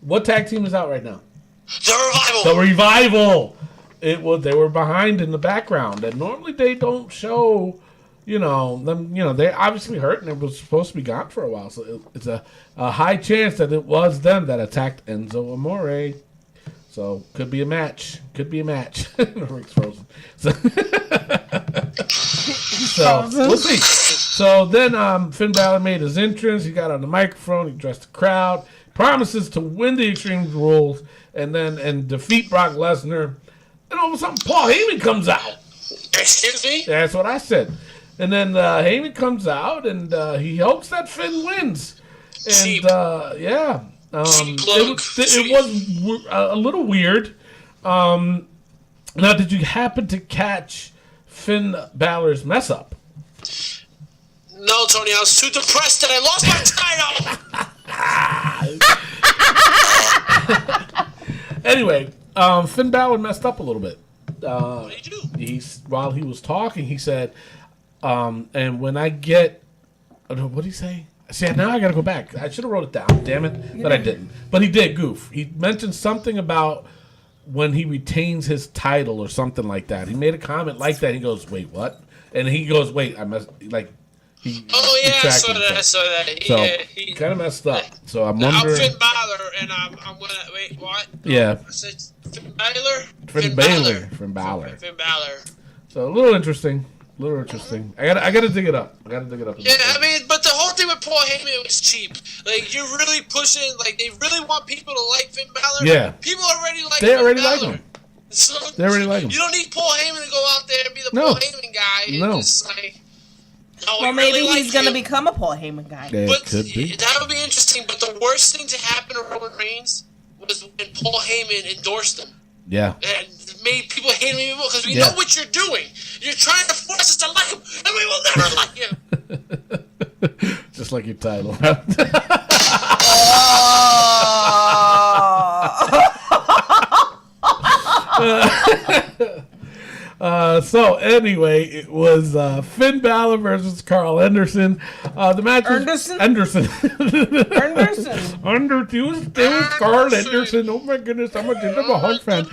What tag team is out right now? The Revival. The Revival. It was. They were behind in the background, and normally they don't show, them. They obviously hurt, and it was supposed to be gone for a while. So it's a high chance that it was them that attacked Enzo Amore. So could be a match. Rick's frozen. So we'll see. So then Finn Balor made his entrance. He got on the microphone. He addressed the crowd. Promises to win the Extreme Rules and defeat Brock Lesnar. And all of a sudden, Paul Heyman comes out. Excuse me? That's what I said. And then Heyman comes out and he hopes that Finn wins. And Cheap. yeah, Cheap look. it was a little weird. Now, did you happen to catch Finn Balor's mess up? No, Tony, I was too depressed that I lost my title. Anyway, Finn Balor messed up a little bit. What did you do? While he was talking, he said, and when I get, what did he say? See, now I got to go back. I should have wrote it down, damn it, but I didn't. But he did goof. He mentioned something about when he retains his title or something like that. He made a comment like that. He goes, wait, what? And he goes, wait, I messed, like, he Oh, yeah, I retracted saw that. I himself. saw that. So, Yeah, he kind of messed up. So I'm I'm wondering. Finn Balor, and I'm gonna wait. What? Yeah. I said Finn Balor. Finn Balor. Finn Balor. Finn Balor. So a little interesting. I gotta dig it up. Yeah, I mean, but the whole thing with Paul Heyman was cheap. Like, you're really pushing. Like, they really want people to like Finn Balor. Yeah. People already like. They Finn already Balor. like him. So, They already like him. You don't need Paul Heyman to go out there and be the No. Paul Heyman guy. And No. just like, no, Well, we maybe really he's like gonna you. become a Paul Heyman guy. Yeah, But it could be. that would be interesting. But the worst thing to happen to Roman Reigns was when Paul Heyman endorsed him. Yeah. And made people hate him even more because we Yeah. know what you're doing. You're trying to force us to like him, and we will never like him. Just like your title. So anyway, was Finn Balor versus Carl Anderson. The match was Anderson. It was Carl Anderson. Oh my goodness, I'm a Hulk fan.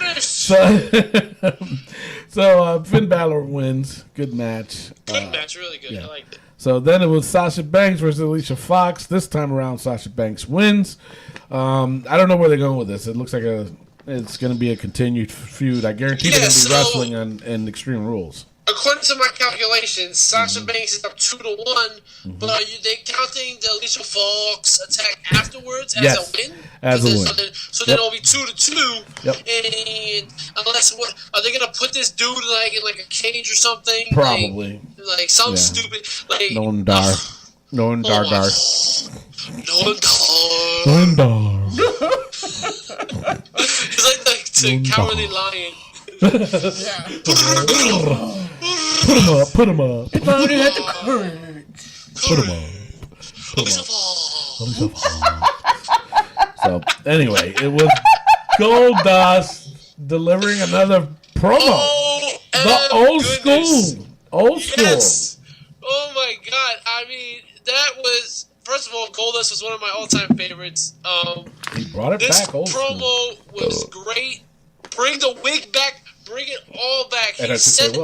So Finn Balor wins. Good match. Good match, really good. Yeah. I liked it. So then it was Sasha Banks versus Alicia Fox. This time around, Sasha Banks wins. I don't know where they're going with this. It looks like it's going to be a continued feud. I guarantee they're going to be wrestling in Extreme Rules. According to my calculations, Sasha Banks is up 2-1, but are they counting the Alicia Fox attack afterwards as a win? As a win. So then it'll be 2-2. Yep. And unless are they gonna put this dude in like a cage or something? Probably. Like something stupid. Like Noam Dar. Noam Dar. It's like the Cowardly Lion. Put him up. If I only had the courage. Put him up. So anyway, it was Goldust delivering another promo. The old school. Yes. Oh my God! I mean, that was first of all, Goldust was one of my all-time favorites. He brought it back. This promo was great. Bring the wig back. Bring it all back. He said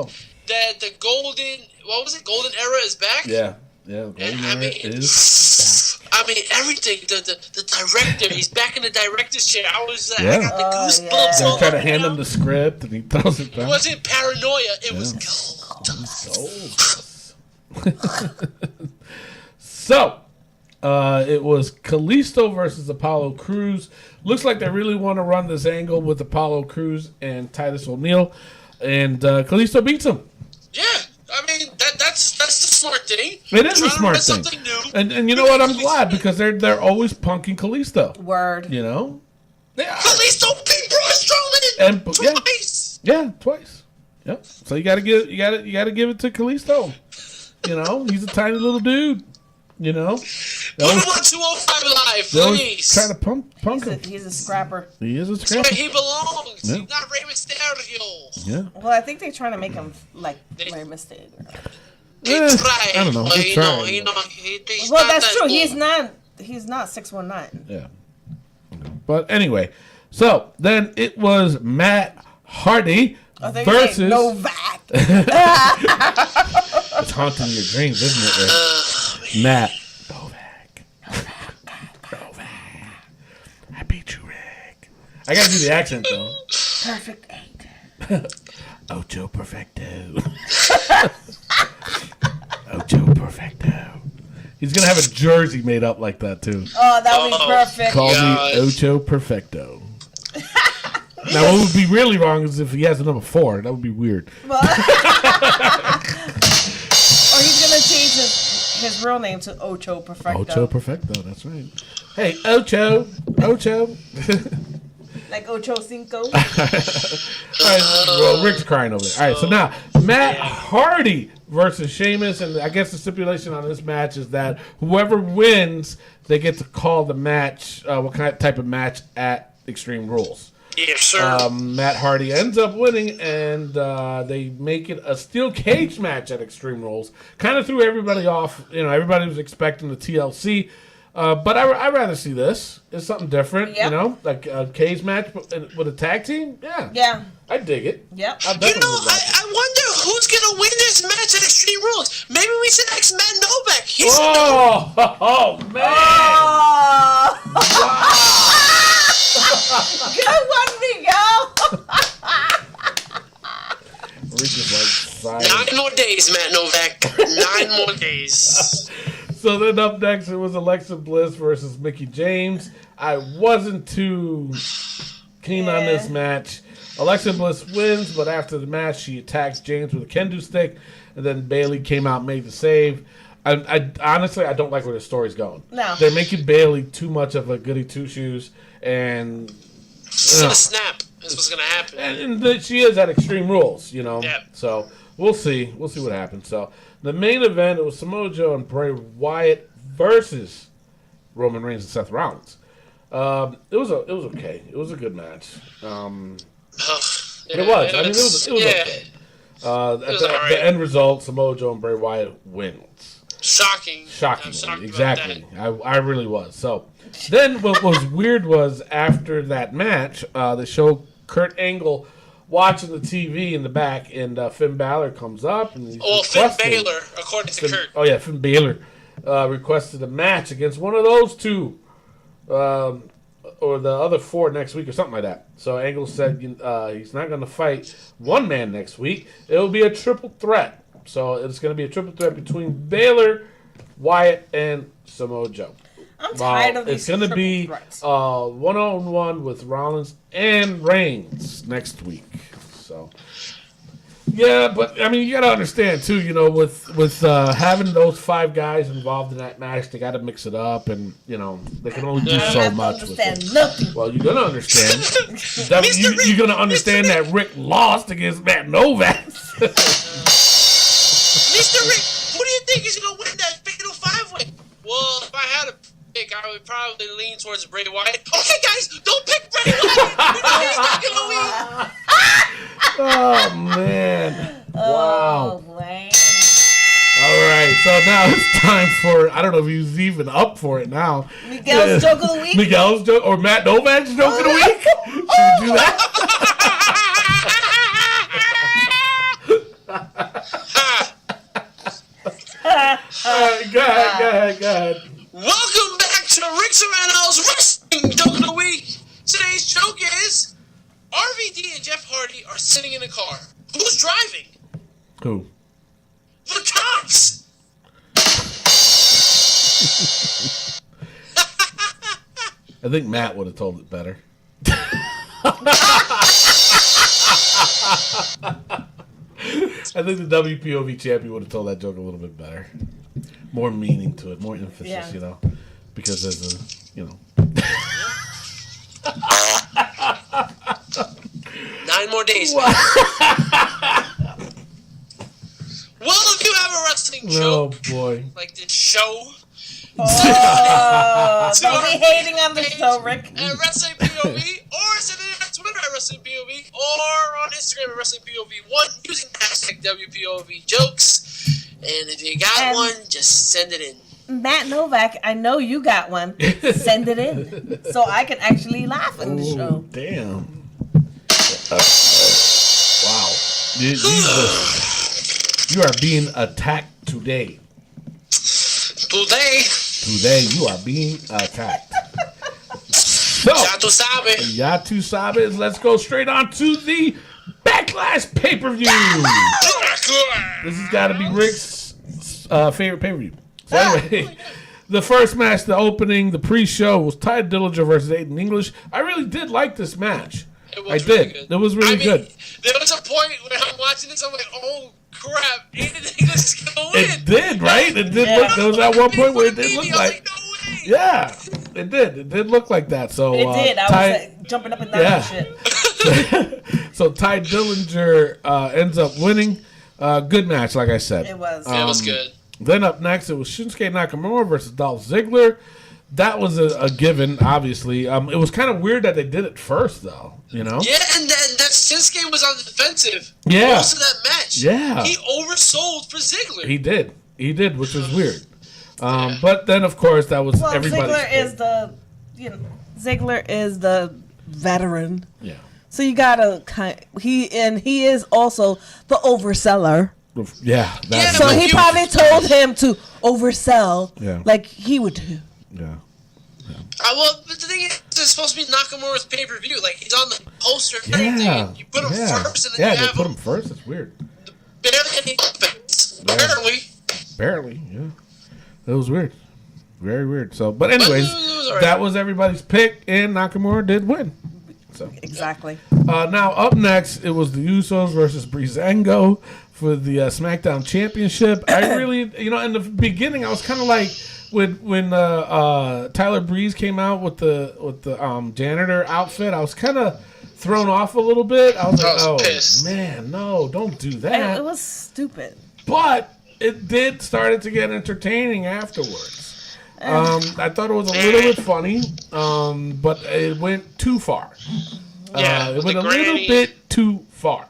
that the golden era is back. Yeah. Golden era is back. I mean, everything. The director, he's back in the director's chair. I was I got the goosebumps. They're trying to hand him the script, and he throws it back. It wasn't paranoia. It was Goldust. So, it was Kalisto versus Apollo Crews. Looks like they really want to run this angle with Apollo Crews and Titus O'Neil, and Kalisto beats him. Yeah, I mean that's the smart thing. It is a smart thing. Something new. And you know what? I'm glad because they're always punking Kalisto. Word. You know. Kalisto beat Braun Strowman twice. Yeah, twice. Yep. So you gotta give it to Kalisto. You know, he's a tiny little dude. You know, put him on 205 Live, please. Trying to punk him. He's a scrapper. He is a That's scrapper. where he belongs. Yeah. He's not Rey Mysterio. Yeah. Well, I think they're trying to make him like Rey Mysterio. They try. I don't know. He's Well, not that's that true. good. He's not 619. Yeah. But anyway, so then it was Matt Hardy versus Nowak. It's haunting your dreams, isn't it, Rick? Matt Nowak. I beat you, Rick. I gotta do the accent though. Perfect 8. Ocho Perfecto. Ocho Perfecto. He's gonna have a jersey made up like that too. Oh, that would be perfect. Call me Ocho Perfecto. Now, what would be really wrong is if he has a number 4. That would be weird. Or he's gonna change his real name to Ocho Perfecto. Ocho Perfecto, that's right. Hey, Ocho. Like Ocho Cinco. All right, well, Rick's crying over there. All right, so now, Matt Hardy versus Sheamus, and I guess the stipulation on this match is that whoever wins, they get to call the match, what type of match at Extreme Rules. Yes, sir. Matt Hardy ends up winning, and they make it a steel cage match at Extreme Rules. Kind of threw everybody off. You know, everybody was expecting the TLC, but I'd rather see this. It's something different. Yep. You know, like a cage match with a tag team. Yeah. I dig it. Yep. I wonder who's gonna win this match at Extreme Rules. Maybe we should ask Matt Nowak. Oh man! Good one, Miguel. We're just like 9 more days, Matt Nowak. 9 more days. So then up next it was Alexa Bliss versus Mickie James. I wasn't too keen on this match. Alexa Bliss wins, but after the match she attacks James with a kendo stick, and then Bayley came out and made the save. I honestly I don't like where the story's going. No. They're making Bayley too much of a goody two shoes, and She's gonna snap. That's what's gonna happen. And she is at Extreme Rules, you know. Yeah. So we'll see. We'll see what happens. So the main event, it was Samoa Joe and Bray Wyatt versus Roman Reigns and Seth Rollins. It was okay. It was a good match. It was. I mean, it was okay. The end result, Samoa Joe and Bray Wyatt wins. Shocking. Shockingly, exactly. I really was. So then what was weird was after that match, they showed Kurt Angle watching the TV in the back, and Finn Balor comes up. And Finn Balor, according to Kurt. Oh, yeah, Finn Balor requested a match against one of those two. Or the other 4 next week or something like that. So Angle said he's not going to fight one man next week. It will be a triple threat. So it's going to be a triple threat between Balor, Wyatt, and Samoa Joe. I'm tired of these It's going to be one-on-one with Rollins and Reigns next week. So, yeah, but, I mean, you got to understand, too, you know, with having those 5 guys involved in that match, they got to mix it up, and, you know, they can only do so much with it. Nothing. Well, you're going to understand. You're going to understand that Rick lost against Matt Novak. Mr. Rick, who do you think is going to win that Fatal 5-way? Well, if I had a pick, I would probably lean towards Bray Wyatt. Okay, guys, don't pick Bray Wyatt. We know he's not going to win. Oh, man. Oh, man. All right, so now it's time for, I don't know if he's even up for it now. Miguel's joke of the week? Miguel's joke, or Matt Novak's joke of the week? Should we do that? All right, go ahead. Welcome back to Rick Serrano's Wrestling Joke of the Week. Today's joke is, RVD and Jeff Hardy are sitting in a car. Who's driving? Who? The cops! I think Matt would have told it better. I think the WPOV Champion would have told that joke a little bit better. More meaning to it, more emphasis, you know. Because there's a, you know. 9 more days, man. Well, if you have a wrestling joke, boy. like this show, Don't be hating on the show, Rick. at Wrestling POV, or send it on Twitter at Wrestling POV, or on Instagram at Wrestling POV1 using hashtag WPOV jokes. And if you got one, just send it in. Matt Novak, I know you got one. Send it in so I can actually laugh in the show. Damn. Wow. You are being attacked today. Today you are being attacked. So, Ya tu sabes. Ya tu sabes. Let's go straight on to the Backlash pay-per-view. This has got to be Rick's favorite pay-per-view. So anyway, the first match, the opening, the pre-show was Ty Dillinger versus Aiden English. I really did like this match. I did. Really good. It was really good. There was a point when I'm watching this, I'm like, oh crap, Aiden English is gonna win. It did, right? It did look. There was that one point where it did look like. No way. Yeah, it did. It did look like that. So It did. I was like, jumping up and down and shit. So Ty Dillinger ends up winning. Good match, like I said. It was. It was good. Then up next, it was Shinsuke Nakamura versus Dolph Ziggler. That was a given, obviously. It was kind of weird that they did it first, though. You know? Yeah, and that Shinsuke was on the defensive. Yeah. Most of that match. Yeah. He oversold for Ziggler. He did, which was weird. But then, of course, that was everybody's Ziggler is the veteran. Yeah. So you gotta he is also the overseller. Yeah. So he probably told him to oversell, like he would do. Yeah. Well, but the thing is, it's supposed to be Nakamura's pay-per-view. Like, he's on the poster and everything. You put him first, and then you they have put him first. That's weird. Barely any offense. Barely, yeah. It was weird. Very weird. So, but anyways, that was everybody's pick, and Nakamura did win. So exactly. Now up next, it was the Usos versus Breezango for the SmackDown Championship. I really, in the beginning, I was kind of like when Tyler Breeze came out with the janitor outfit. I was kind of thrown off a little bit. I was like, oh man, no, don't do that. It was stupid. But it did start to get entertaining afterwards. I thought it was a little bit funny, but it went too far. Yeah, it went a little bit too far.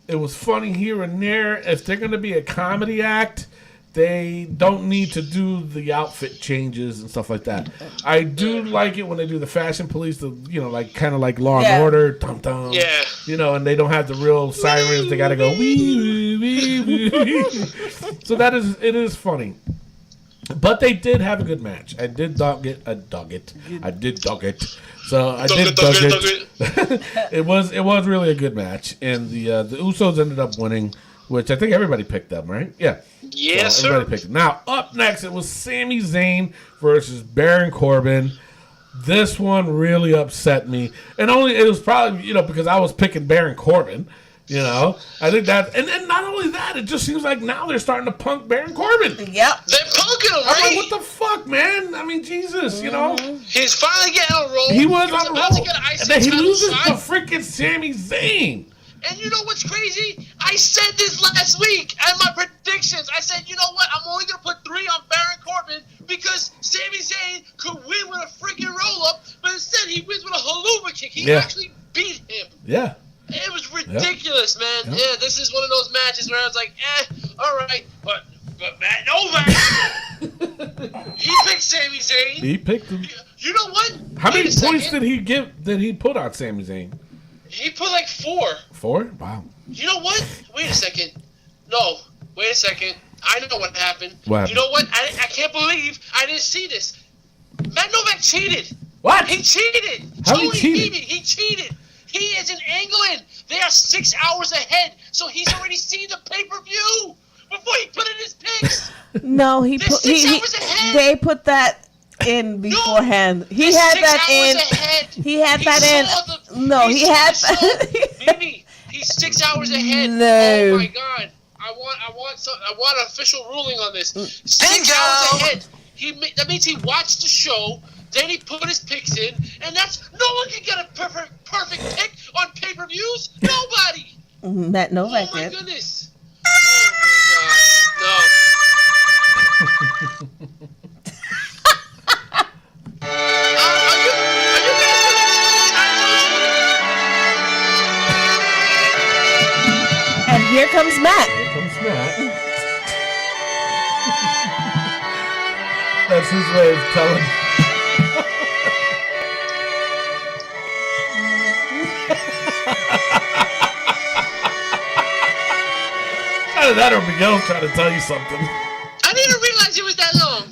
It was funny here and there. If they're going to be a comedy act, they don't need to do the outfit changes and stuff like that. I do like it when they do the fashion police, like kind of like Law and Order, tum tum. Yeah. And they don't have the real sirens. They got to go wee wee wee wee. So it is funny. But they did have a good match. I did dog it. So I did dog it. It was really a good match, and the Usos ended up winning, which I think everybody picked them, right? Yeah. Yes, so sir. Everybody picked them. Now up next, it was Sami Zayn versus Baron Corbin. This one really upset me, and it was probably because I was picking Baron Corbin. I think that, and not only that, it just seems like now they're starting to punk Baron Corbin. Yep. They're punking him, I'm right? like, what the fuck, man? I mean, Jesus, He's finally getting on a roll. He was on a about to roll, get an IC and then he title loses shot. to freaking Sami Zayn. And you know what's crazy? I said this last week and my predictions. I said, you know what? I'm only going to put 3 on Baron Corbin because Sami Zayn could win with a freaking roll-up, but instead he wins with a haluva kick. He actually beat him. Yeah. It was ridiculous, man. Yeah, this is one of those matches where I was like, all right. But Matt Nowak, he picked Sami Zayn. He picked him. You know what? How many Wait a points second. did he put on Sami Zayn? He put like 4. 4? Wow. You know what? Wait a second. No, wait a second. I know what happened. What happened? You know what? I can't believe I didn't see this. Matt Nowak cheated. What? He cheated. How he Totally cheated? He cheated. He is in England. They are 6 hours ahead, so he's already seen the pay-per-view before he put in his picks. No, They're 6 hours ahead. they put that in beforehand. He They're had 6 that hours in. ahead. He had that in. He had that. Mimi, he's 6 hours ahead. No. Oh my God! I want an official ruling on this. 6 Bingo! hours ahead. That means he watched the show. Then he put his picks in, and no one can get a perfect pick on pay-per-views. Nobody. Matt Nowak Oh my did. goodness. Oh my God. No. Are you guys gonna explain time zones? And here comes Matt. Here comes Matt. That's his way of telling. Either that or Miguel's trying to tell you something. I didn't realize it was that long.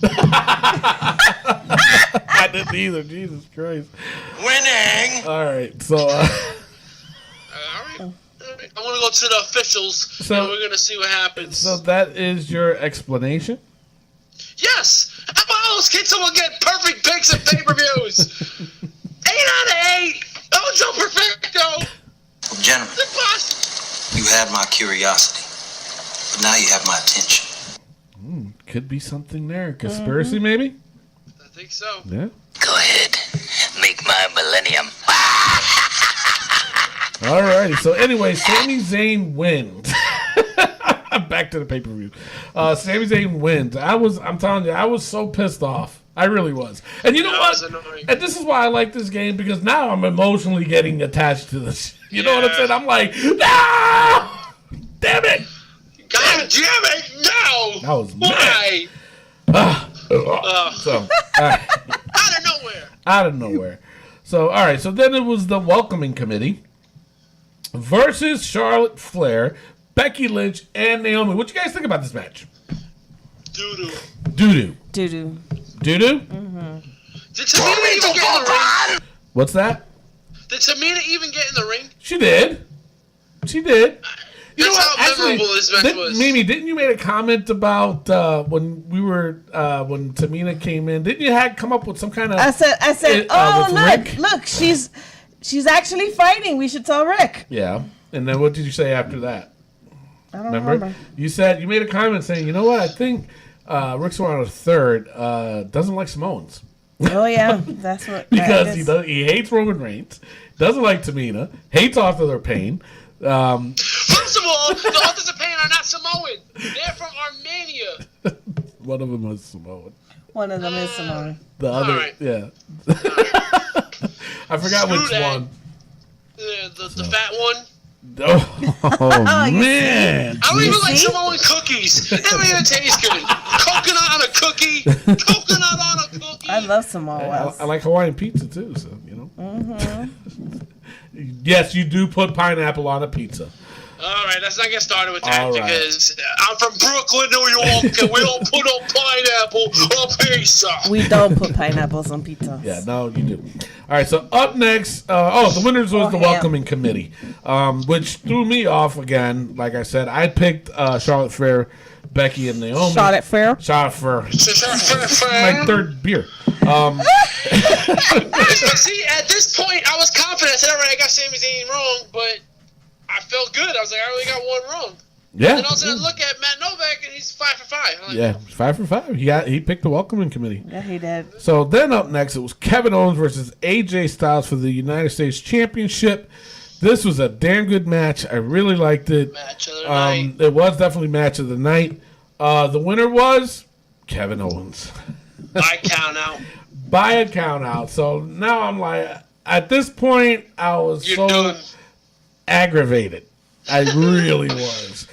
I didn't either. Jesus Christ. Winning. All right. So, All right. I'm gonna go to the officials, So- and we're gonna see what happens. so that is your explanation? Yes. How else can someone get perfect picks at pay-per-views? 8 out of 8. Ojo perfecto. Gentlemen, Impossible. you had my curiosity, but now you have my attention. Could be something there. Conspiracy, maybe? I think so. Yeah. Go ahead. Make my millennium. Alrighty. So anyway, Sami Zayn wins. Back to the pay-per-view. Sami Zayn wins. I'm telling you, I was so pissed off. I really was. And you know That what? was annoying. And this is why I like this game, because now I'm emotionally getting attached to this. You know what I'm saying? I'm like, no! Damn it! God damn it! No. I was mad. Why? So, all right. Out of nowhere. Out of nowhere. So, all right. So then it was the welcoming committee versus Charlotte Flair, Becky Lynch, and Naomi. What you guys think about this match? Doo-doo. Doo-doo. Doo-doo. Doo-doo? Did Tamina even get in the ring? What's that? Did Tamina even get in the ring? She did. She did. You That's know how what? memorable this match was. Mimi, didn't you make a comment about when Tamina came in? Didn't you come up with some kind of? I said, oh, with Rick? look, she's actually fighting. We should tell Rick. Yeah. And then what did you say after that? I don't remember. You made a comment saying, you know what? I think Rick Serrano III doesn't like Samoans. Oh yeah, that's what. Because he hates Roman Reigns, doesn't like Tamina, hates Author of Pain. First of all, the Authors of Pain are not Samoan. They're from Armenia. One of them was Samoan. One of them is Samoan. The other, Alright. yeah. I forgot Screw which that. one. The fat one. Oh man! I don't even like Samoan cookies. They don't even taste good. Coconut on a cookie. Coconut on a cookie. I love Samoas. I like Hawaiian pizza too, so you know. Mm-hmm. Yes, you do put pineapple on a pizza. All right, let's not get started with that All right. because I'm from Brooklyn, New York, and we don't put on pineapple on pizza. We don't put pineapples on pizza. Yeah, no, you do. All right, so up next, the winners was the welcoming committee, which threw me off again. Like I said, I picked Charlotte Flair, Becky, and Naomi. Charlotte Flair. Charlotte Flair. My third beer. See, at this point, I was confident. I said, all right, I got Sami Zayn wrong, but I felt good. I was like, I only got one wrong. Yeah. And then all of a sudden, I look at Matt Novak, and he's 5 for 5. I'm like, Yeah, 5 for 5. He picked the welcoming committee. Yeah, he did. So then up next, it was Kevin Owens versus AJ Styles for the United States Championship. This was a damn good match. I really liked it. Match of the night. It was definitely match of the night. The winner was Kevin Owens. I count out. By a count out. So now I'm like, at this point, I was You're done. aggravated. I really was.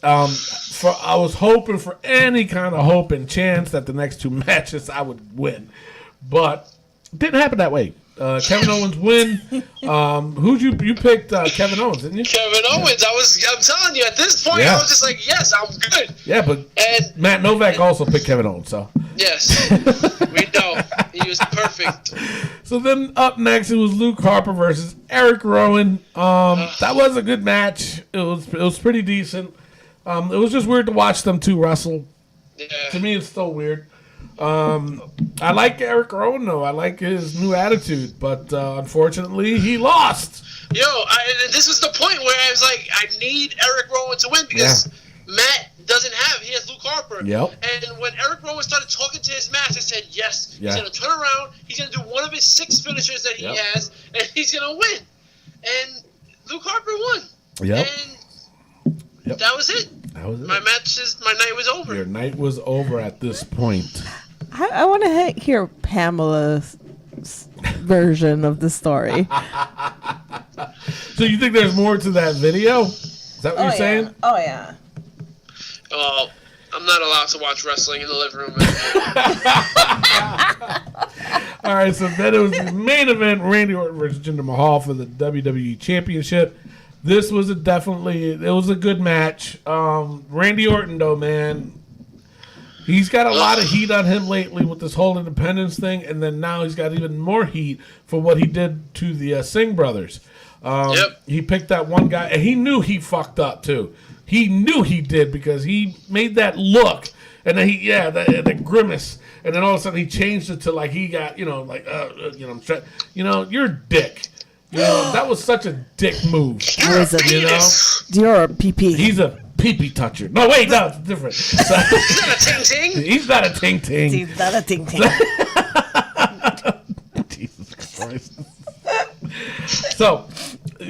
I was hoping for any kind of hope and chance that the next two matches I would win, but it didn't happen that way. Kevin Owens win. You picked Kevin Owens, didn't you? Kevin Owens. I'm telling you, at this point, Yeah. I was just like, yes, I'm good. Yeah, but And Matt Novak also picked Kevin Owens, so. yes, we know he was perfect. So then up next, it was Luke Harper versus Eric Rowan. That was a good match. It was pretty decent. It was just weird to watch them two wrestle. Yeah. To me, it's still weird. I like Eric Rowan, though. I like his new attitude, but unfortunately, he lost. This was the point where I was like, I need Eric Rowan to win because Matt doesn't have. He has Luke Harper. Yep. And when Eric Rowan started talking to his match, I said, yes, Yeah. he's going to turn around. He's going to do one of his 6 finishers that he Yep. has, and he's going to win. And Luke Harper won. Yep. And that was it. That was it. My night was over. Your night was over at this point. I want to hear Pamela's version of the story. So you think there's more to that video? Is that what you're saying? Oh, yeah. Oh, I'm not allowed to watch wrestling in the living room. All right, so then it was the main event, Randy Orton versus Jinder Mahal for the WWE Championship. This was it was a good match. Randy Orton, though, man, he's got a lot of heat on him lately with this whole independence thing, and then now he's got even more heat for what he did to the Singh brothers. He picked that one guy, and he knew he fucked up, too. He knew he did because he made that look, and then the grimace, and then all of a sudden he changed it to like he got, you're a dick. That was such a dick move. You're a PP. He's a pee-pee toucher. No, wait, no, it's different. So, He's not a ting-ting. he's not a ting-ting. He's not a ting-ting. Jesus Christ. So,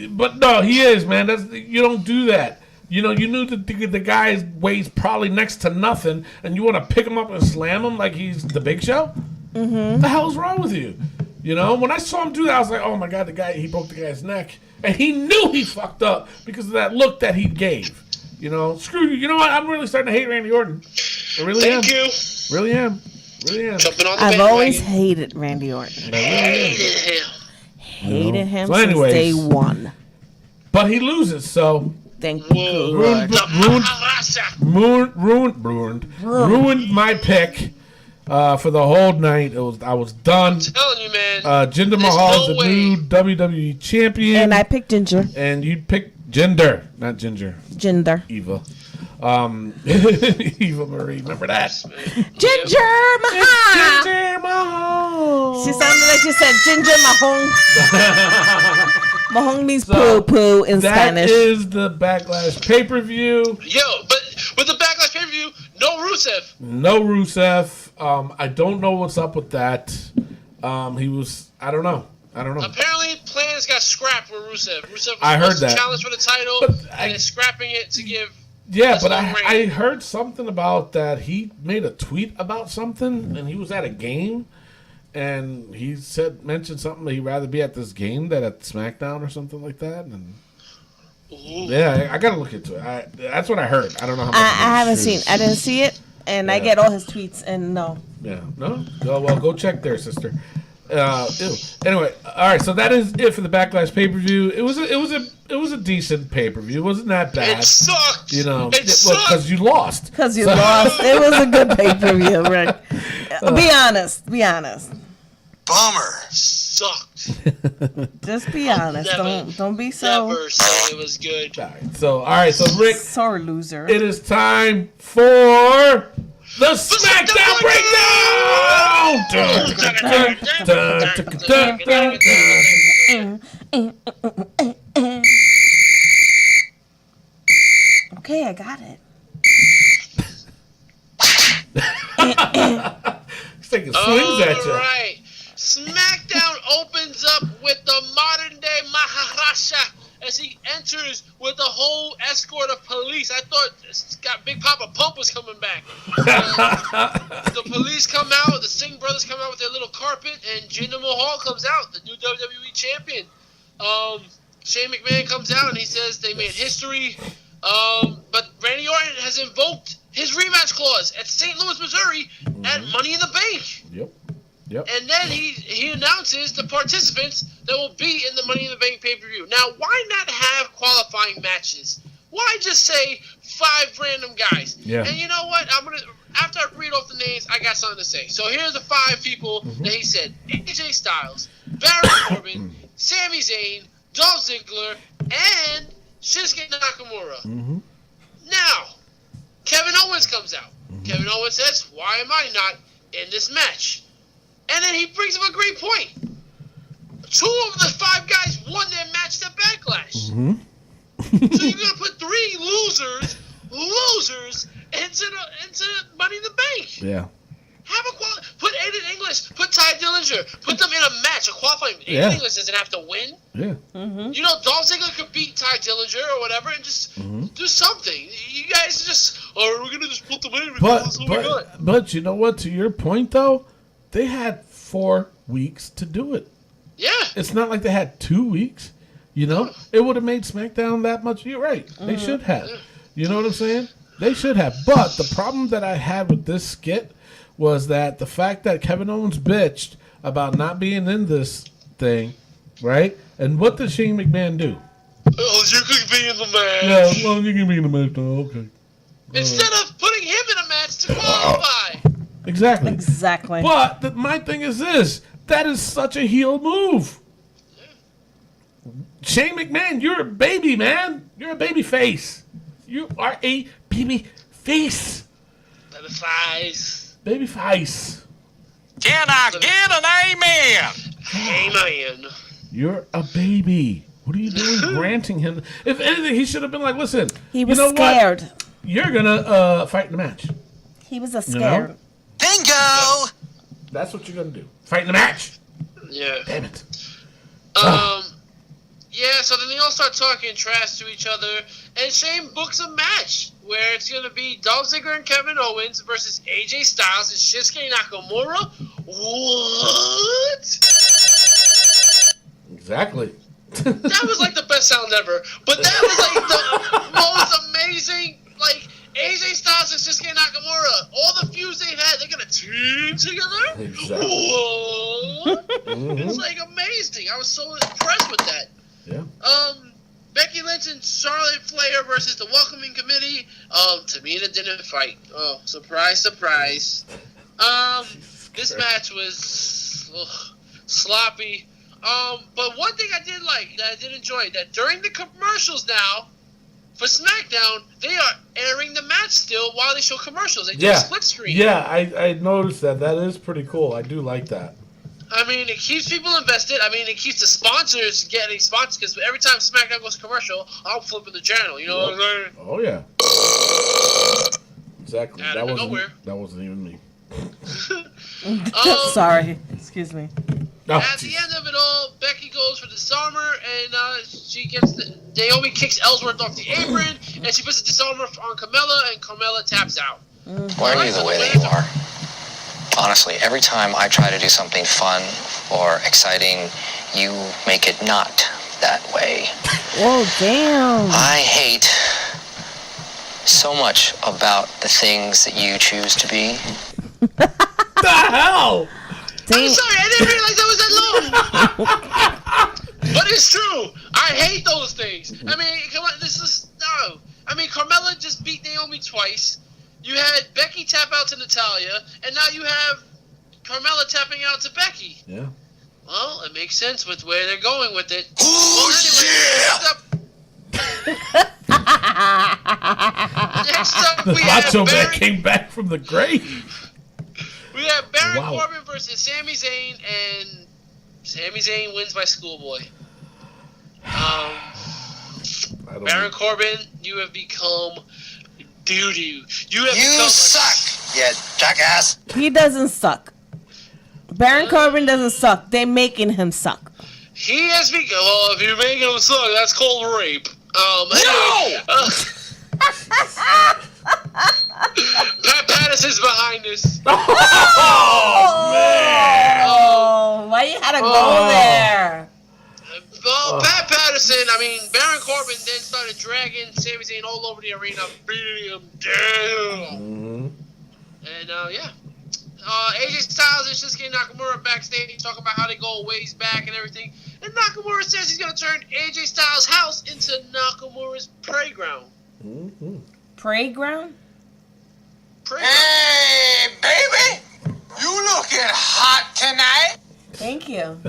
but no, he is, man. You don't do that. You knew that the guy weighs probably next to nothing, and you want to pick him up and slam him like he's the Big Show? Mm-hmm. What the hell's wrong with you? When I saw him do that, I was like, oh my God, he broke the guy's neck. And he knew he fucked up because of that look that he gave. Screw you. You know what? I'm really starting to hate Randy Orton. I really am. Thank you. Really am. Really am. Jumping on the I've bandwagon. always hated Randy Orton. Hated him So since anyways. day one. But he loses, so Thank you, Lord. ruined my pick for the whole night. I was done. I'm telling you, man. Jinder There's Mahal is no the way. new WWE champion. And I picked Ginger. And you picked Jinder, not Ginger. Ginger. Eva. Eva Marie, remember that? Ginger Mahal. Jinder Mahal. She sounded like she said Ginger Mahong. Mahong means poo-poo in Spanish. That is the Backlash pay-per-view. But with the Backlash pay-per-view, no Rusev. No Rusev. I don't know what's up with that. I don't know. Apparently, plans got scrapped with Rusev. Rusev I heard was that. challenged for the title, and is scrapping it to give. Yeah, That's but long I range. heard something about that. He made a tweet about something, and he was at a game, and he mentioned something that he'd rather be at this game than at SmackDown or something like that. And Yeah, I gotta look into it. That's what I heard. I don't know how much. I haven't seen. I didn't see it, and I get all his tweets, and no. Yeah, no. Well, go check there, sister. Ew. Anyway, all right. So that is it for the Backlash pay per view. It was a decent pay per view. It wasn't that bad. It sucked. You know, it sucked because you lost. Because you lost. It was a good pay per view, Rick. Be honest. Be honest. Bummer. Sucked. Just be honest. Don't be so. Never said it was good. All right. So Rick, Sorry, loser. it is time for the SmackDown Breakdown. Okay, I got it. He's taking swings at you. All right. SmackDown opens up with the modern day Maharaja as he enters with a whole escort of police. I thought Big Papa Pump was coming back. The police come out, the Singh brothers come out with their little carpet, and Jinder Mahal comes out, the new WWE champion. Shane McMahon comes out and he says they made history. But Randy Orton has invoked his rematch clause at St. Louis, Missouri at Money in the Bank. Yep. And then he announces the participants that will be in the Money in the Bank pay-per-view. Now, why not have qualifying matches? Why just say 5 random guys? Yeah. And you know what? After I read off the names, I got something to say. So here's the 5 people that he said: AJ Styles, Baron Corbin, Sami Zayn, Dolph Ziggler, and Shinsuke Nakamura. Now, Kevin Owens comes out. Kevin Owens says, "Why am I not in this match?" And then he brings up a great point. 2 of the 5 guys won their matches at Backlash. So you're gonna put 3 losers into Money in the Bank. Yeah. Put Aiden English, put Ty Dillinger, put them in a match, a qualifying. Aiden English doesn't have to win. Yeah. You know, Dolph Ziggler could beat Ty Dillinger or whatever, and just do something. You guys just, we're gonna just put them in. But you know what? To your point though, they had 4 weeks to do it. Yeah. It's not like they had 2 weeks. You know, it would have made SmackDown that much. You're right. They should have. You know what I'm saying? They should have. But the problem that I had with this skit was that the fact that Kevin Owens bitched about not being in this thing, right? And what did Shane McMahon do? Oh, you could be in the match. Yeah, well, you can be in the match now. Okay. Instead of putting him in a match to qualify. Exactly. But my thing is this. That is such a heel move. Shane McMahon, you're a baby, man. You're a baby face. You are a baby face. Baby face. Can I get an amen? Amen. You're a baby. What are you doing granting him? If anything, he should have been like, listen. He was you know scared. What? You're going to fight in the match. He was scared. know? Bingo! That's what you're going to do. Fight in the match. Yeah. Damn it. Yeah, so then they all start talking trash to each other, and Shane books a match where it's going to be Dolph Ziggler and Kevin Owens versus AJ Styles and Shinsuke Nakamura. What? Exactly. That was like the best sound ever, but that was like the most amazing, like, AJ Styles and Shinsuke Nakamura, all the feuds they've had, they're going to team together? Exactly. What? It's like amazing. I was so impressed with that. Yeah. Becky Lynch and Charlotte Flair versus the Welcoming Committee. Tamina didn't fight. Oh, surprise, surprise. This match was sloppy. But one thing I did like, that I did enjoy, that during the commercials now, for SmackDown, they are airing the match still while they show commercials. They do a split screen. Yeah, I noticed that. That is pretty cool. I do like that. I mean, it keeps people invested. I mean, it keeps the sponsors getting sponsors, because every time SmackDown goes commercial, I'm flipping the channel. You know what I'm saying? Oh, yeah. Exactly. That wasn't even me. Sorry. Excuse me. At the end of it all, Becky goes for the disarmer, and she gets Naomi kicks Ellsworth off the apron, and she puts the disarmer on Carmella, and Carmella taps out. Why are you the way that you are? Honestly, every time I try to do something fun or exciting, you make it not that way. Whoa, damn. I hate so much about the things that you choose to be. The hell? I'm sorry, I didn't realize I was that low. But it's true. I hate those things. I mean, come on, this is no. I mean, Carmella just beat Naomi twice. You had Becky tap out to Natalya, and now you have Carmella tapping out to Becky. Yeah. Well, it makes sense with where they're going with it. Who's Next up, we Macho have Man came back from the grave. We have Baron Wow. Corbin versus Sami Zayn, and Sami Zayn wins by schoolboy. Baron Corbin, you have become doo-doo. You suck, you jackass. He doesn't suck. Baron Corbin doesn't suck. They're making him suck. He has become. Well, if you make him suck, that's called rape. Anyway, Pat Patterson's behind this. Oh, man. Oh, why you had to go there? Well, Pat Patterson, I mean, Baron Corbin then started dragging Sami Zayn all over the arena, beating him down. And, yeah. AJ Styles and Shinsuke Nakamura backstage talking about how they go ways back and everything. And Nakamura says he's going to turn AJ Styles' house into Nakamura's playground. Playground? Hey, baby, you looking hot tonight. Thank you.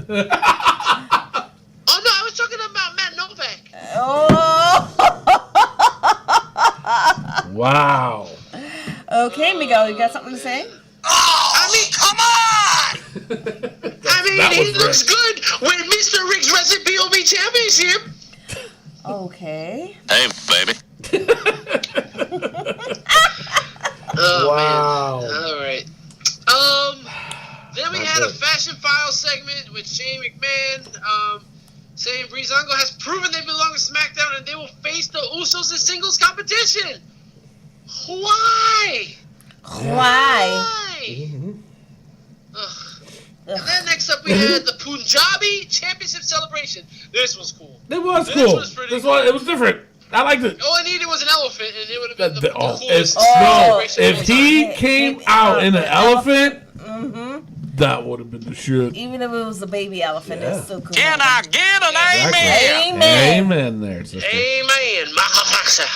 Oh, no, I was talking about Matt Novak. Oh. Wow. Okay, Miguel, you got something to say? Oh, I mean, come on! I mean, That he was looks good with Mr. Riggs' WPOV Championship. Okay. Hey, baby. Oh, Wow. man. All right. Then we had a Fashion Files segment with Shane McMahon saying Breezango has proven they belong to SmackDown and they will face the Usos in singles competition. Why? Why? Ugh. And then next up we had the Punjabi Championship celebration. This was cool. It was This cool. was pretty This cool. one, it was different. I liked it. All I needed was an elephant, and it would have been the coolest If celebration of all he time. came out in an elephant, that would have been the shit. Even if it was a baby elephant, it's still cool. Can I get an amen? Amen. Amen there, sister. Amen. Mahamasa.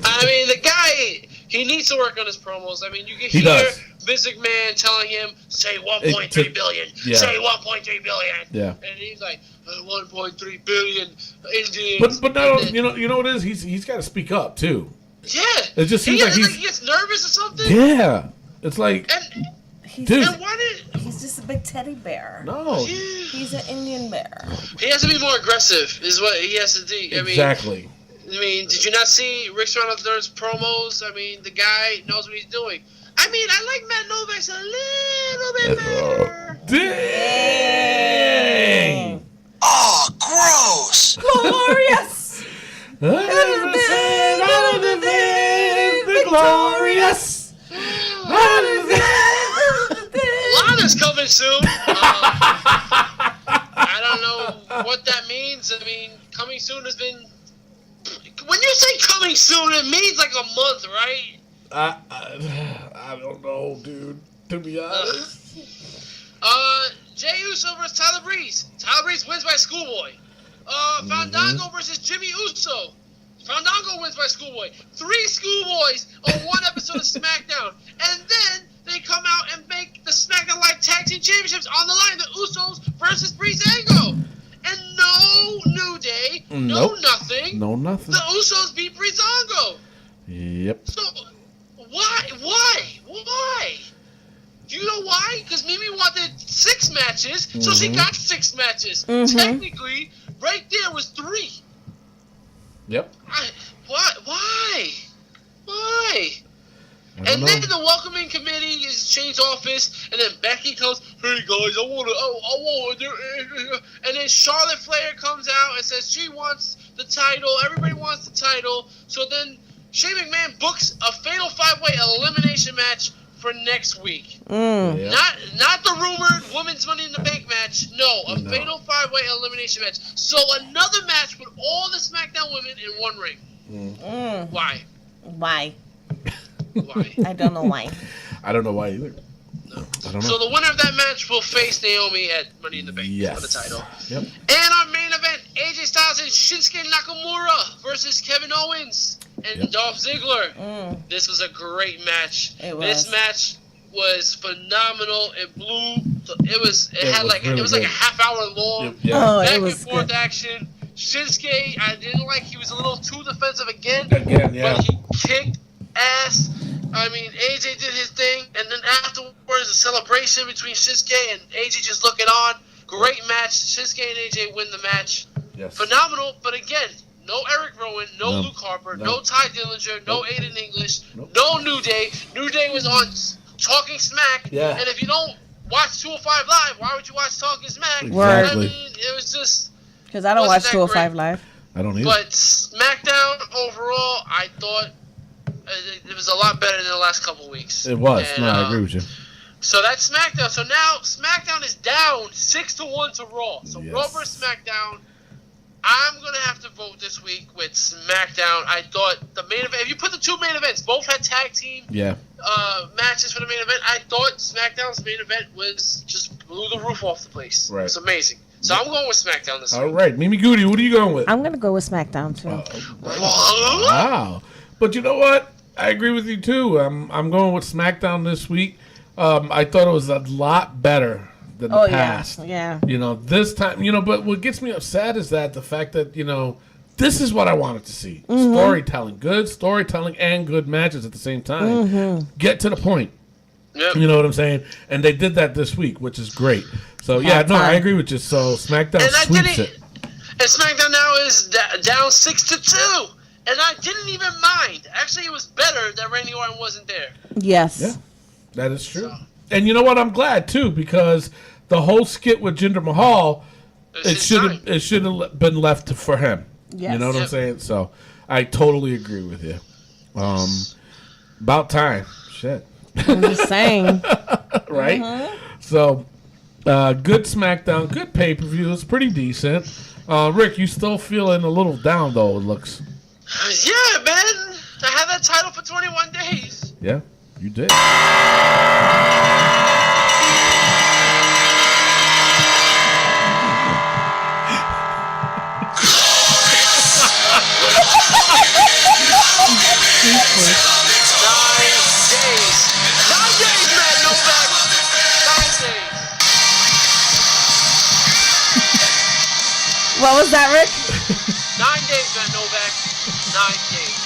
I mean, the guy, he needs to work on his promos. I mean, you can He hear does. Vince McMahon telling him, say 1.3 billion. Yeah. Say 1.3 billion. Yeah. And he's like, 1.3 billion Indians. But no, you know what it is? He's got to speak up too. Yeah. It just seems like he he's gets nervous or something. yeah. It's like And, dude. and why did... He's just a big teddy bear. No. He's an Indian bear. He has to be more aggressive, is what he has to do. Exactly. I mean, did you not see Rick Serrano's promos? I mean, the guy knows what he's doing. I mean, I like Matt Novak's a little bit better. Dang. Oh, gross. Glorious! Glorious. Lana's coming soon. I don't know what that means. I mean, coming soon has been... When you say coming soon, it means like a month, right? I don't know, dude. To be honest. Jey Uso versus Tyler Breeze. Tyler Breeze wins by schoolboy. Fandango versus Jimmy Uso. Fandango wins by schoolboy. 3 schoolboys on one episode of SmackDown. And then they come out and make the SmackDown Live Tag Team Championships on the line. The Usos versus Breezango. And no New Day. No nothing. No nothing. The Usos beat Breezango. Yep. So, why? Do you know why? Because Mimi wanted 6 matches, so she got 6 matches. Technically, right there was 3. Yep. Why? I And don't then know. the welcoming committee is changed office, and then Becky comes, hey guys, I want to, and then Charlotte Flair comes out and says she wants the title, everybody wants the title, so then Shane McMahon books a fatal 5-way elimination match for next week. Yeah. Not the rumored women's Money in the Bank match, no, a fatal 5-way 4-way elimination match. So another match with all the SmackDown women in one ring. Why? Why? Why? I don't know why. I don't know why either. No, I don't know. So the winner of that match will face Naomi at Money in the Bank for the title. Yep. And our main event, AJ Styles and Shinsuke Nakamura versus Kevin Owens and Dolph Ziggler. This was a great match. It was. This match was phenomenal. It blew. It was like a half hour long. Back it was and forth good. action. Shinsuke, I didn't like. He was a little too defensive again. Yeah. But he kicked ass. I mean, AJ did his thing, and then afterwards, a celebration between Shinsuke and AJ just looking on. Great match. Shinsuke and AJ win the match. Yes. Phenomenal, but again, no Eric Rowan, no Luke Harper, no Ty Dillinger, no Aiden English, no New Day. New Day was on Talking Smack, Yeah. and if you don't watch 205 Live, why would you watch Talking Smack? Exactly. I mean, it was just... Because I don't watch wasn't that 205 great. Live. I don't either. But SmackDown overall, I thought it was a lot better than the last couple weeks. It was. And, No, I agree with you. So that's SmackDown. So now SmackDown is down 6-1 to Raw. So Yes. Raw versus SmackDown. I'm gonna have to vote this week with SmackDown. I thought the main event. If you put the two main events, both had tag team matches for the main event. I thought SmackDown's main event was just blew the roof off the place. Right. It's amazing. So I'm going with SmackDown this All week. right, Mimi Goody, what are you going with? I'm going to go with SmackDown, too. Wow. But you know what? I agree with you, too. I'm going with SmackDown this week. I thought it was a lot better than the past. Yeah. You know, this time, but what gets me upset is that the fact that, this is what I wanted to see. Storytelling. Good storytelling and good matches at the same time. Get to the point. Yep. You know what I'm saying? And they did that this week, which is great. So, I agree with you. So, SmackDown sweeps it. And SmackDown now is down 6-2. And I didn't even mind. Actually, it was better that Randy Orton wasn't there. Yes. Yeah, that is true. And you know what? I'm glad, too, because the whole skit with Jinder Mahal, it should have been left for him. Yes. You know what I'm saying? So, I totally agree with you. About time. Shit. I'm just saying. Right? So, good SmackDown, good pay-per-view. It's pretty decent. Rick, you still feeling a little down, though, it looks. Yeah, man. I had that title for 21 days. Yeah, you did. What was that, Rick? 9 days, man, Novak. 9 days.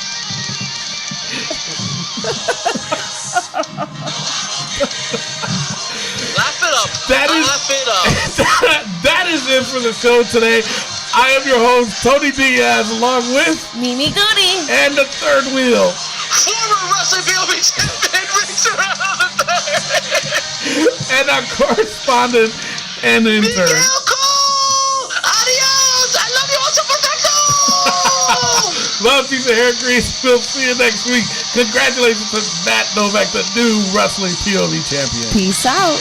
Laugh it up. Laugh it up. That is it for the show today. I am your host, Tony Diaz, along with Mimi Goody. And the third wheel. Former wrestling WPOV Champion, Rick Serrano III. And our correspondent and intern. Miguel Cole! Adios! I love you all to perfecto! Love, peace, and hair grease. We'll see you next week. Congratulations to Matt Nowak, the new wrestling POV champion. Peace out.